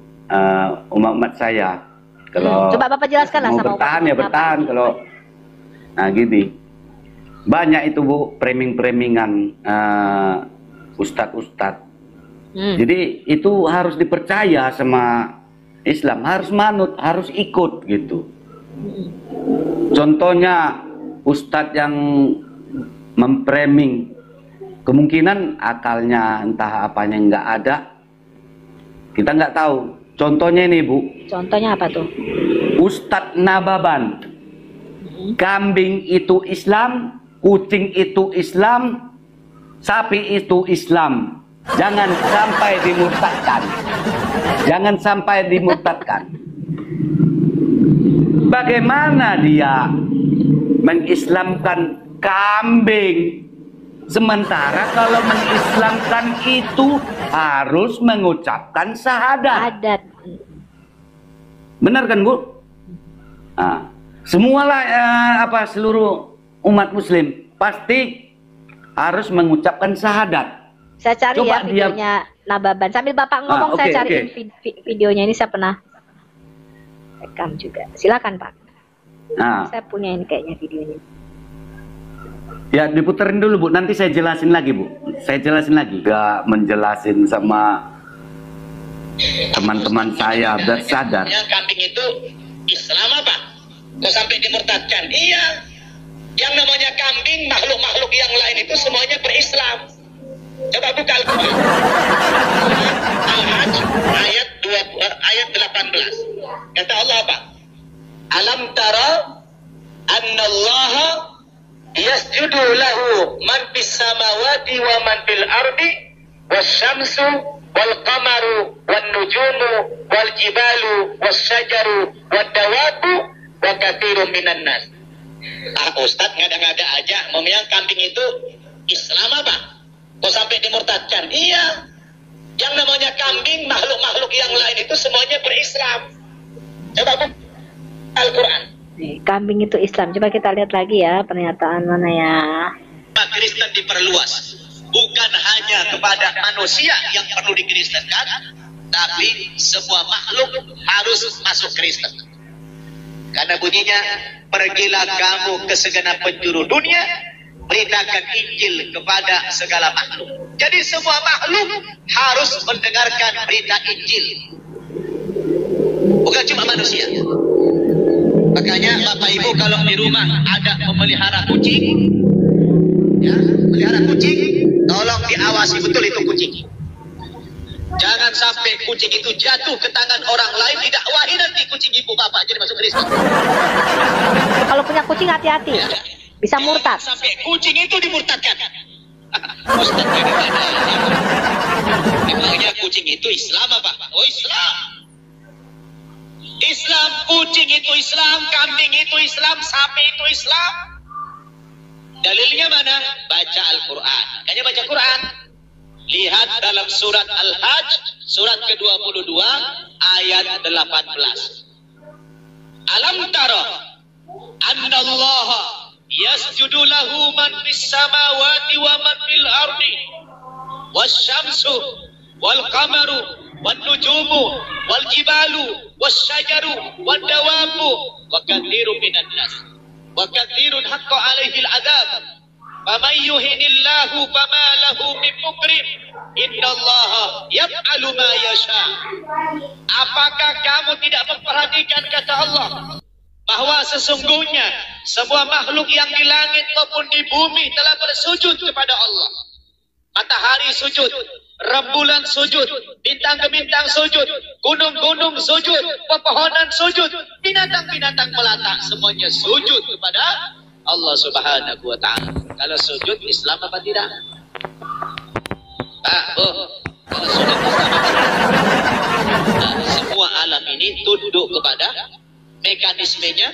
umat saya. Kalau coba Bapak jelaskan lah mau sama bertahan ya bertahan. Kalau gini, banyak itu Bu preming-premingan ustadz-ustadz. Jadi itu harus dipercaya sama Islam, harus manut, harus ikut gitu. Contohnya ustadz yang mempreming, kemungkinan akalnya entah apanya nggak ada, kita nggak tahu. Contohnya ini Bu. Contohnya apa tuh? Ustadz Nababan. Kambing itu Islam, kucing itu Islam, sapi itu Islam. Jangan sampai dimurtadkan. Jangan sampai dimurtadkan. Bagaimana dia mengislamkan kambing? Sementara kalau mengislamkan itu harus mengucapkan syahadat. Benar kan Bu? Semualah seluruh umat Muslim pasti harus mengucapkan syahadat. Saya cari coba ya videonya Nababan. Sambil Bapak ngomong saya cariin videonya, ini saya pernah rekam juga. Silakan Pak. Saya punya ini kayaknya videonya. Ya diputerin dulu Bu, nanti saya jelasin lagi Bu. Saya jelasin lagi. Gak menjelasin sama teman-teman saya biar sadar. Yang kambing itu Islam apa? Kok sampai dimurtadkan? Iya. Yang namanya kambing, makhluk-makhluk yang lain itu semuanya berislam. Coba buka Al-Quran. Al-Hajj ayat 18. Kata Allah apa? Alam tara annallaha yasjudu lahu man fis samawati wa man fil ardi wasyamsu wal qamaru wan nujumu wal jibalu wasyajaru wad dawabu wa katsirun minan nas. Ustadz ngada-ngada aja mau bilang kambing itu Islam apa? Kok sampai dimurtadkan? Iya. Yang namanya kambing, makhluk-makhluk yang lain itu semuanya berislam. Coba Al-Quran. Kambing itu Islam. Coba kita lihat lagi ya pernyataan mana ya. Kristen diperluas. Bukan hanya kepada manusia yang perlu dikristenkan, tapi semua makhluk harus masuk Kristen. Karena bunyinya, pergilah kamu ke segenap penjuru dunia beritakan Injil kepada segala makhluk. Jadi semua makhluk harus mendengarkan berita Injil, bukan cuma manusia. Makanya Bapak Ibu kalau di rumah ada memelihara kucing, ya, melihara kucing, tolong diawasi betul itu kucing. Jangan sampai kucing itu jatuh ke tangan orang lain, didakwahi nanti kucing ibu bapak jadi masuk Kristen. Kalau punya kucing hati-hati, ya, bisa murtad. Sampai kucing itu dimurtadkan. Ustaz, memangnya kucing itu Islam apa? Oh Islam. Islam, kucing itu Islam, kambing itu Islam, sapi itu Islam. Dalilnya mana? Baca Al-Quran. Makanya baca Quran. Lihat dalam surat Al-Hajj, surat ke-22, ayat 18. Alam tara anna Allah yasjudu lahu man fis samawati wa man fil ardi wasyamsu wal qamaru wan nujumu wal jibalu wasyajaru wad dawabu wa katsirun minan nas wa katsirun haqqa alaihi al-adzab faman yuhinillahu fama lahu min mukrim innallaha yaf'alu ma yasha. Apakah kamu tidak memperhatikan kata Allah bahwa sesungguhnya semua makhluk yang di langit maupun di bumi telah bersujud kepada Allah. Matahari sujud, rembulan sujud, bintang-bintang sujud, gunung-gunung sujud, pepohonan sujud, binatang-binatang melata, semuanya sujud kepada Allah Subhanahu wa ta'ala. Kalau sujud Islam apa tidak? Pak, Bu, kalau sujud Islam apa tidak? Semua alam ini tunduk kepada mekanismenya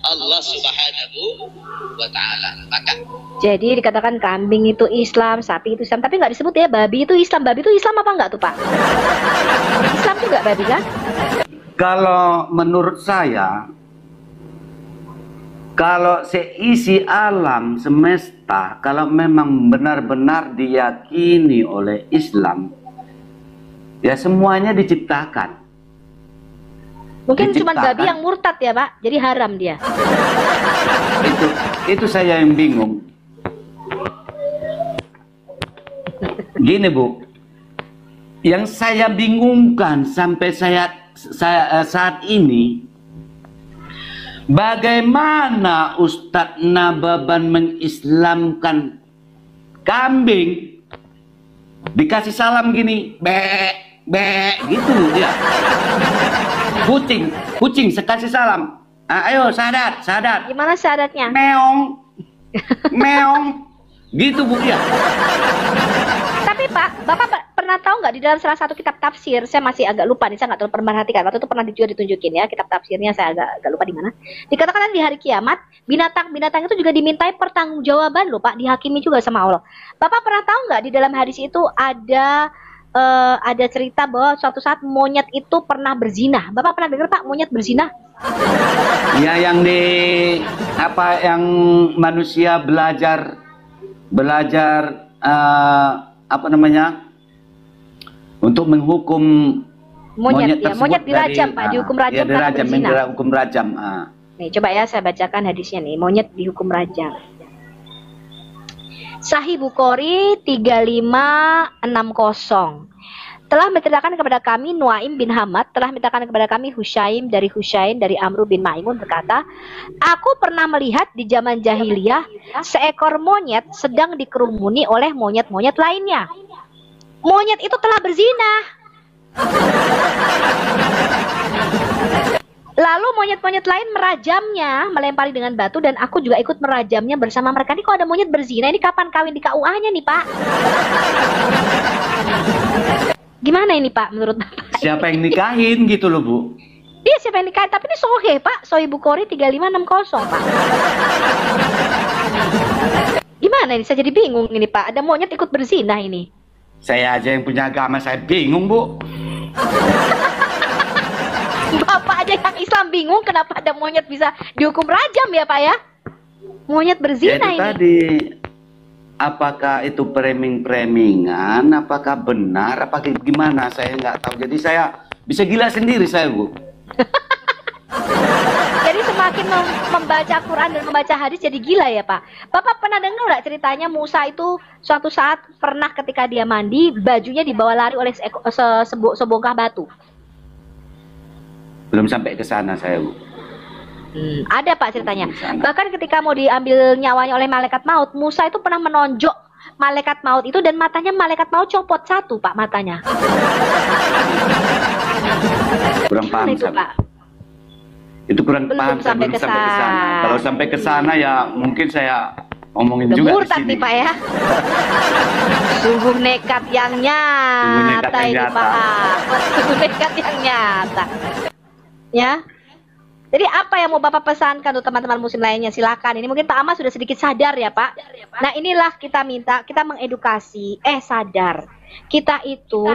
Allah Subhanahu wa ta'ala. Maka jadi dikatakan kambing itu Islam, sapi itu Islam, tapi nggak disebut ya babi itu Islam. Babi itu Islam apa enggak tuh Pak? Islam juga babi kan? Kalau menurut saya, kalau seisi alam semesta, kalau memang benar-benar diyakini oleh Islam, ya semuanya diciptakan. Mungkin cuma babi yang murtad ya Pak, jadi haram dia. Itu saya yang bingung. Gini Bu, yang saya bingungkan sampai saya saat ini, bagaimana Ustadz Nababan mengislamkan kambing dikasih salam gini, be gitu dia. Kucing sekasih salam. Ayo sadat. Gimana sadatnya? Meong. Gitu Bu ya. Tapi Pak, Bapak pernah tahu nggak di dalam salah satu kitab tafsir, saya masih agak lupa nih, saya nggak terlalu perhatikan. Waktu itu pernah juga ditunjukin ya kitab tafsirnya, saya agak lupa di mana. Dikatakan di hari kiamat binatang-binatang itu juga dimintai pertanggungjawaban loh Pak, dihakimi juga sama Allah. Bapak pernah tahu nggak di dalam hadis itu ada cerita bahwa suatu saat monyet itu pernah berzina. Bapak pernah dengar Pak monyet berzina? Ya yang yang manusia belajar apa namanya untuk menghukum monyet tersebut, monyet dirajam Pak, dihukum rajam karena berzina. Dihukum rajam. Nih coba ya saya bacakan hadisnya nih, monyet dihukum rajam. Sahih Bukhari 3560. Telah menceritakan kepada kami Nuaim bin Hamad, telah menceritakan kepada kami Husyaim dari Amru bin Maimun berkata, aku pernah melihat di zaman jahiliyah seekor monyet sedang dikerumuni oleh monyet-monyet lainnya. Monyet itu telah berzina. Lalu monyet-monyet lain merajamnya, melempari dengan batu, dan aku juga ikut merajamnya bersama mereka. Ini kok ada monyet berzina, ini kapan kawin di KUA-nya nih Pak? Gimana ini Pak menurut Bapak? Siapa yang nikahin gitu loh Bu? Iya siapa yang nikahin, tapi ini soheh Pak, Sahih Bukhari 3560 Pak. Gimana ini, saya jadi bingung ini Pak, ada monyet ikut berzina ini. Saya aja yang punya agama, saya bingung Bu. Bapak aja yang Islam bingung kenapa ada monyet bisa dihukum rajam ya Pak ya? Monyet berzina ini. Tadi, apakah itu framing-framingan, apakah benar, apakah gimana, saya nggak tahu. Jadi saya bisa gila sendiri saya Bu. Jadi semakin membaca Quran dan membaca hadis jadi gila ya Pak. Bapak pernah dengar nggak ceritanya Musa itu suatu saat pernah ketika dia mandi bajunya dibawa lari oleh sebongkah batu? Belum sampai ke sana saya, Bu. Ada Pak ceritanya. Bahkan ketika mau diambil nyawanya oleh malaikat maut, Musa itu pernah menonjok malaikat maut itu dan matanya malaikat maut copot satu Pak matanya. Kurang paham itu, Pak. Itu kurang paham saya, belum sampai ke sana. Kalau sampai ke sana ya mungkin saya omongin juga di sini. Nih Pak ya. Sungguh nekat yang nyata ini Pak. Sungguh nekat yang nyata. Ya. Jadi apa yang mau Bapak pesankan untuk teman-teman muslim lainnya? Silakan. Ini mungkin Pak Ahmad sudah sedikit sadar ya Pak. Nah inilah kita minta, kita mengedukasi. Sadar. Kita itu,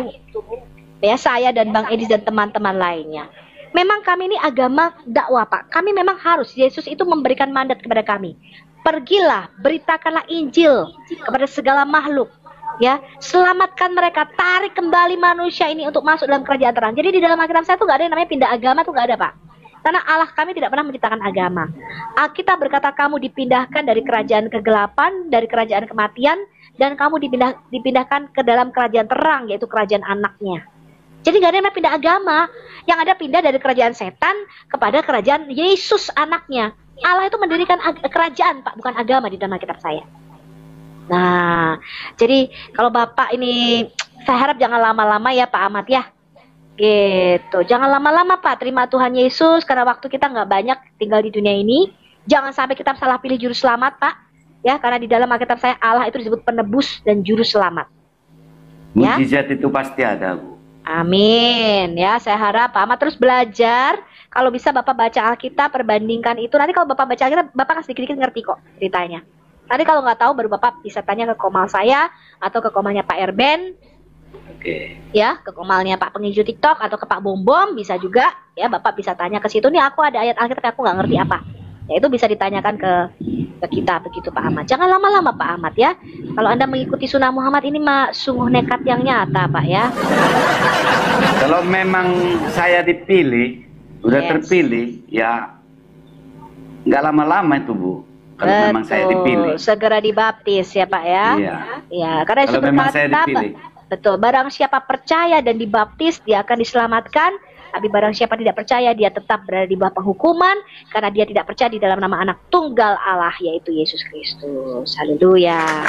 ya saya dan Bang Edis dan teman-teman lainnya. Memang kami ini agama dakwah Pak. Kami memang harus, Yesus itu memberikan mandat kepada kami. Pergilah, beritakanlah Injil kepada segala makhluk. Ya, selamatkan mereka, tarik kembali manusia ini untuk masuk dalam kerajaan terang. Jadi di dalam Alkitab saya tuh gak ada yang namanya pindah agama tuh gak ada Pak. Karena Allah kami tidak pernah menciptakan agama. Alkitab berkata kamu dipindahkan dari kerajaan kegelapan, dari kerajaan kematian, dan kamu dipindahkan ke dalam kerajaan terang, yaitu kerajaan anaknya. Jadi gak ada yang namanya pindah agama. Yang ada pindah dari kerajaan setan kepada kerajaan Yesus anaknya. Allah itu mendirikan kerajaan Pak, bukan agama di dalam Alkitab saya. Nah, jadi kalau Bapak ini, saya harap jangan lama-lama ya Pak Ahmad ya. Gitu, jangan lama-lama Pak, terima Tuhan Yesus karena waktu kita nggak banyak tinggal di dunia ini. Jangan sampai kita salah pilih juru selamat Pak, ya karena di dalam Alkitab saya Allah itu disebut penebus dan juru selamat. Mukjizat itu pasti ada Bu. Amin, ya saya harap Pak Ahmad terus belajar. Kalau bisa Bapak baca Alkitab, perbandingkan itu. Nanti kalau Bapak baca Alkitab, Bapak kan sedikit-sedikit ngerti kok ceritanya. Nanti kalau nggak tahu baru Bapak bisa tanya ke komal saya atau ke komalnya Pak Erben. Ya, ke komalnya Pak penghijau TikTok atau ke Pak Bom Bom bisa juga ya, Bapak bisa tanya ke situ nih aku ada ayat Alkitab aku nggak ngerti apa. Ya itu bisa ditanyakan ke kita begitu Pak Ahmad. Jangan lama-lama Pak Ahmad ya. Kalau Anda mengikuti sunnah Muhammad ini mah sungguh nekat yang nyata Pak ya. Kalau memang saya dipilih, udah terpilih ya nggak lama-lama itu Bu. Kalau memang saya dipilih. Segera dibaptis ya Pak ya. Iya. Ya, karena itu berkata betul, barang siapa percaya dan dibaptis dia akan diselamatkan, tapi barang siapa tidak percaya dia tetap berada di bawah penghukuman karena dia tidak percaya di dalam nama anak tunggal Allah yaitu Yesus Kristus. Haleluya.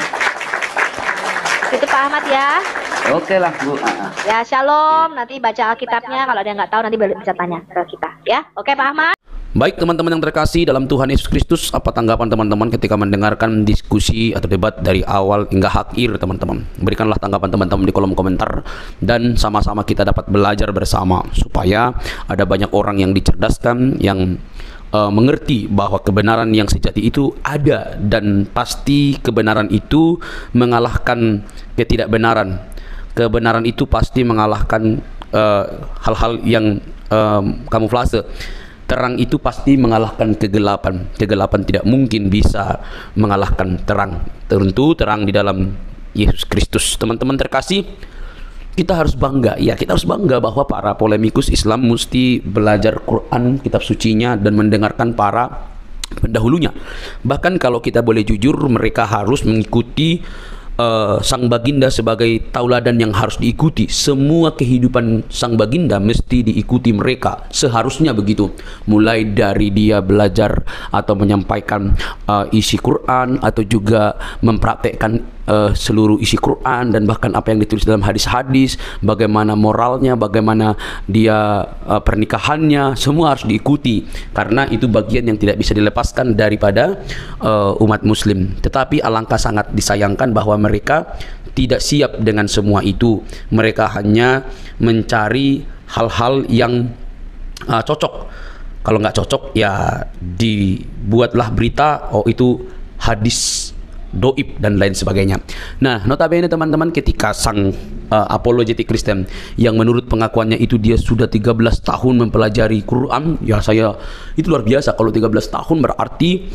Itu Pak Ahmad ya. Oke lah Bu. Ya shalom, nanti baca Alkitabnya kalau ada yang nggak tahu nanti bisa tanya ke kita ya. Oke Pak Ahmad. Baik teman-teman yang terkasih dalam Tuhan Yesus Kristus, apa tanggapan teman-teman ketika mendengarkan diskusi atau debat dari awal hingga akhir teman-teman? Berikanlah tanggapan teman-teman di kolom komentar dan sama-sama kita dapat belajar bersama supaya ada banyak orang yang dicerdaskan, yang mengerti bahwa kebenaran yang sejati itu ada dan pasti kebenaran itu mengalahkan ketidakbenaran. Kebenaran itu pasti mengalahkan hal-hal yang kamuflase. Terang itu pasti mengalahkan kegelapan. Kegelapan tidak mungkin bisa mengalahkan terang. Tentu terang di dalam Yesus Kristus. Teman-teman terkasih, kita harus bangga. Ya, kita harus bangga bahwa para polemikus Islam mesti belajar Quran, kitab sucinya, dan mendengarkan para pendahulunya. Bahkan kalau kita boleh jujur, mereka harus mengikuti Sang Baginda sebagai tauladan yang harus diikuti. Semua kehidupan Sang Baginda mesti diikuti mereka, seharusnya begitu. Mulai dari dia belajar atau menyampaikan isi Quran, atau juga mempraktekkan seluruh isi Quran, dan bahkan apa yang ditulis dalam hadis-hadis, bagaimana moralnya, bagaimana dia pernikahannya, semua harus diikuti karena itu bagian yang tidak bisa dilepaskan daripada umat muslim. Tetapi alangkah sangat disayangkan bahwa mereka tidak siap dengan semua itu. Mereka hanya mencari hal-hal yang cocok. Kalau nggak cocok ya dibuatlah berita, oh itu hadis doib dan lain sebagainya. Nah, notabene teman-teman, ketika sang apologetik Kristen yang menurut pengakuannya itu dia sudah 13 tahun mempelajari Quran, ya saya itu luar biasa. Kalau 13 tahun berarti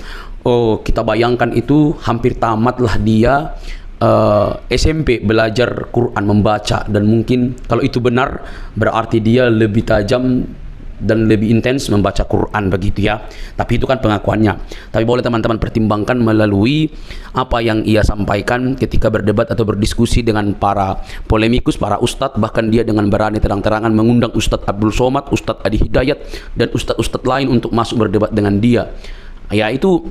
kita bayangkan itu hampir tamatlah dia SMP belajar Quran, membaca, dan mungkin kalau itu benar berarti dia lebih tajam dan lebih intens membaca Quran begitu ya. Tapi itu kan pengakuannya. Tapi boleh teman-teman pertimbangkan melalui apa yang ia sampaikan ketika berdebat atau berdiskusi dengan para polemikus, para ustadz, bahkan dia dengan berani terang-terangan mengundang Ustadz Abdul Somad, Ustadz Adi Hidayat, dan ustadz-ustadz lain untuk masuk berdebat dengan dia. Ya, itu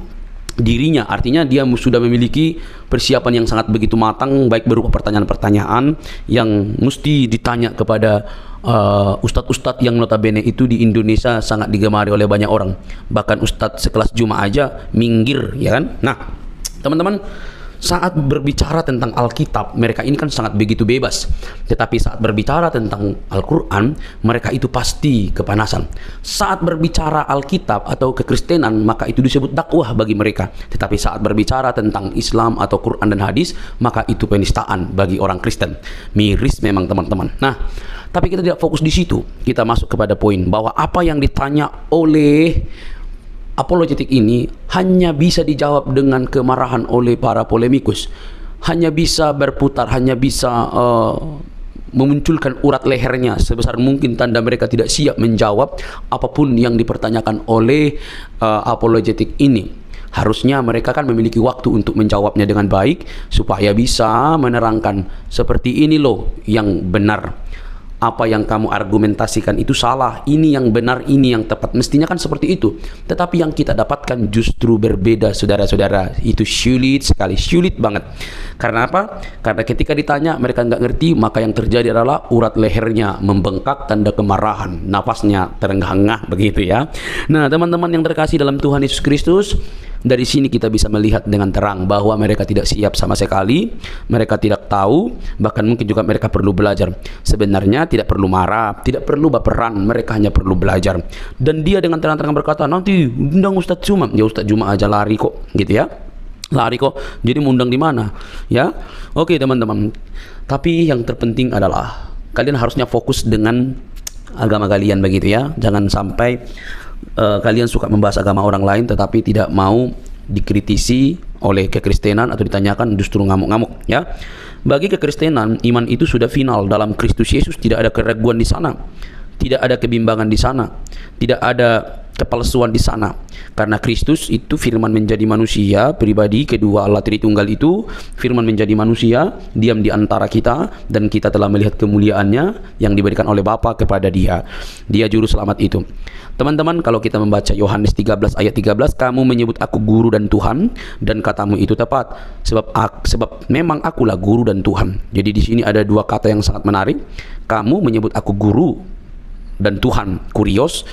dirinya, artinya dia sudah memiliki persiapan yang sangat begitu matang, baik berupa pertanyaan-pertanyaan yang mesti ditanya kepada ustadz-ustadz yang notabene itu di Indonesia sangat digemari oleh banyak orang. Bahkan ustadz sekelas Juma aja minggir, ya kan? Nah, teman-teman, saat berbicara tentang Alkitab, mereka ini kan sangat begitu bebas. Tetapi saat berbicara tentang Al-Quran, mereka itu pasti kepanasan. Saat berbicara Alkitab atau kekristenan, maka itu disebut dakwah bagi mereka. Tetapi saat berbicara tentang Islam atau Quran dan hadis, maka itu penistaan bagi orang Kristen. Miris memang teman-teman. Nah, tapi kita tidak fokus di situ. Kita masuk kepada poin bahwa apa yang ditanya oleh apologetik ini hanya bisa dijawab dengan kemarahan oleh para polemikus, hanya bisa berputar, hanya bisa memunculkan urat lehernya sebesar mungkin, tanda mereka tidak siap menjawab apapun yang dipertanyakan oleh apologetik ini. Harusnya mereka kan memiliki waktu untuk menjawabnya dengan baik supaya bisa menerangkan seperti ini loh yang benar. Apa yang kamu argumentasikan itu salah, ini yang benar, ini yang tepat. Mestinya kan seperti itu. Tetapi yang kita dapatkan justru berbeda, saudara-saudara. Itu sulit sekali, sulit banget. Karena apa? Karena ketika ditanya mereka nggak ngerti, maka yang terjadi adalah urat lehernya membengkak, tanda kemarahan, nafasnya terenggah-enggah begitu ya. Nah, teman-teman yang terkasih dalam Tuhan Yesus Kristus, dari sini kita bisa melihat dengan terang bahwa mereka tidak siap sama sekali, mereka tidak tahu, bahkan mungkin juga mereka perlu belajar. Sebenarnya tidak perlu marah, tidak perlu baperan, mereka hanya perlu belajar. Dan dia dengan terang-terangan berkata, nanti undang Ustadz Juma. Ya Ustadz Juma aja lari kok, gitu ya. Lari kok, jadi mau undang di mana? Ya, oke teman-teman. Tapi yang terpenting adalah kalian harusnya fokus dengan agama kalian begitu ya. Jangan sampai kalian suka membahas agama orang lain tetapi tidak mau dikritisi oleh kekristenan atau ditanyakan justru ngamuk-ngamuk ya. Bagi kekristenan, iman itu sudah final dalam Kristus Yesus, tidak ada keraguan di sana, tidak ada kebimbangan di sana, tidak ada kepalsuan di sana. Karena Kristus itu firman menjadi manusia, pribadi kedua Allah Tritunggal itu firman menjadi manusia, diam di antara kita, dan kita telah melihat kemuliaannya yang diberikan oleh Bapa kepada dia. Dia juru selamat itu. Teman-teman, kalau kita membaca Yohanes 13 ayat 13, kamu menyebut aku guru dan Tuhan, dan katamu itu tepat, sebab memang akulah guru dan Tuhan. Jadi di sini ada dua kata yang sangat menarik. Kamu menyebut aku guru dan Tuhan, kurios,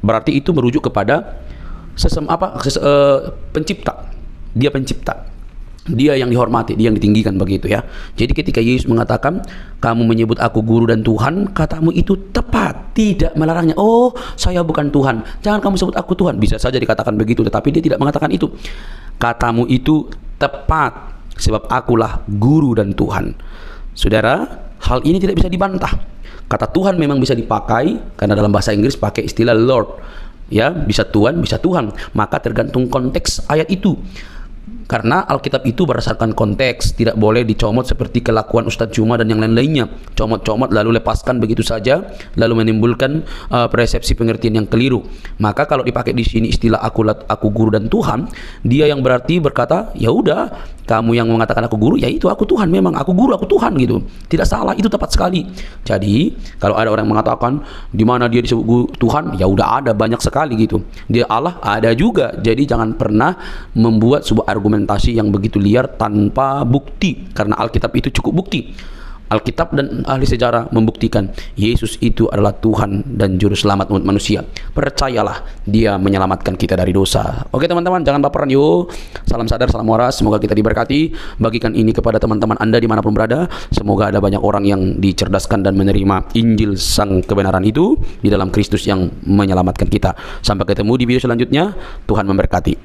berarti itu merujuk kepada pencipta. Dia pencipta, dia yang dihormati, dia yang ditinggikan begitu ya. Jadi ketika Yesus mengatakan kamu menyebut aku guru dan Tuhan, katamu itu tepat, tidak melarangnya. Oh, saya bukan Tuhan, jangan kamu sebut aku Tuhan. Bisa saja dikatakan begitu, tetapi dia tidak mengatakan itu. Katamu itu tepat, sebab akulah guru dan Tuhan. Saudara, hal ini tidak bisa dibantah. Kata Tuhan memang bisa dipakai, karena dalam bahasa Inggris pakai istilah Lord ya, bisa Tuhan, bisa Tuhan. Maka tergantung konteks ayat itu. Karena Alkitab itu berdasarkan konteks, tidak boleh dicomot seperti kelakuan Ustadz Juma dan yang lain-lainnya. Comot-comot lalu lepaskan begitu saja, lalu menimbulkan persepsi pengertian yang keliru. Maka kalau dipakai di sini istilah aku guru dan Tuhan, dia yang berarti berkata, ya udah, kamu yang mengatakan aku guru, ya itu aku Tuhan, memang aku guru, aku Tuhan gitu. Tidak salah, itu tepat sekali. Jadi kalau ada orang yang mengatakan di mana dia disebut guru Tuhan, ya udah ada banyak sekali gitu. Dia Allah ada juga. Jadi jangan pernah membuat sebuah argumentasi yang begitu liar tanpa bukti, karena Alkitab itu cukup bukti. Alkitab dan ahli sejarah membuktikan Yesus itu adalah Tuhan dan Juru Selamat umat manusia. Percayalah, dia menyelamatkan kita dari dosa. Oke teman-teman, jangan baperan yuk. Salam sadar, salam waras, semoga kita diberkati. Bagikan ini kepada teman-teman Anda dimanapun berada. Semoga ada banyak orang yang dicerdaskan dan menerima Injil sang kebenaran itu di dalam Kristus yang menyelamatkan kita. Sampai ketemu di video selanjutnya. Tuhan memberkati.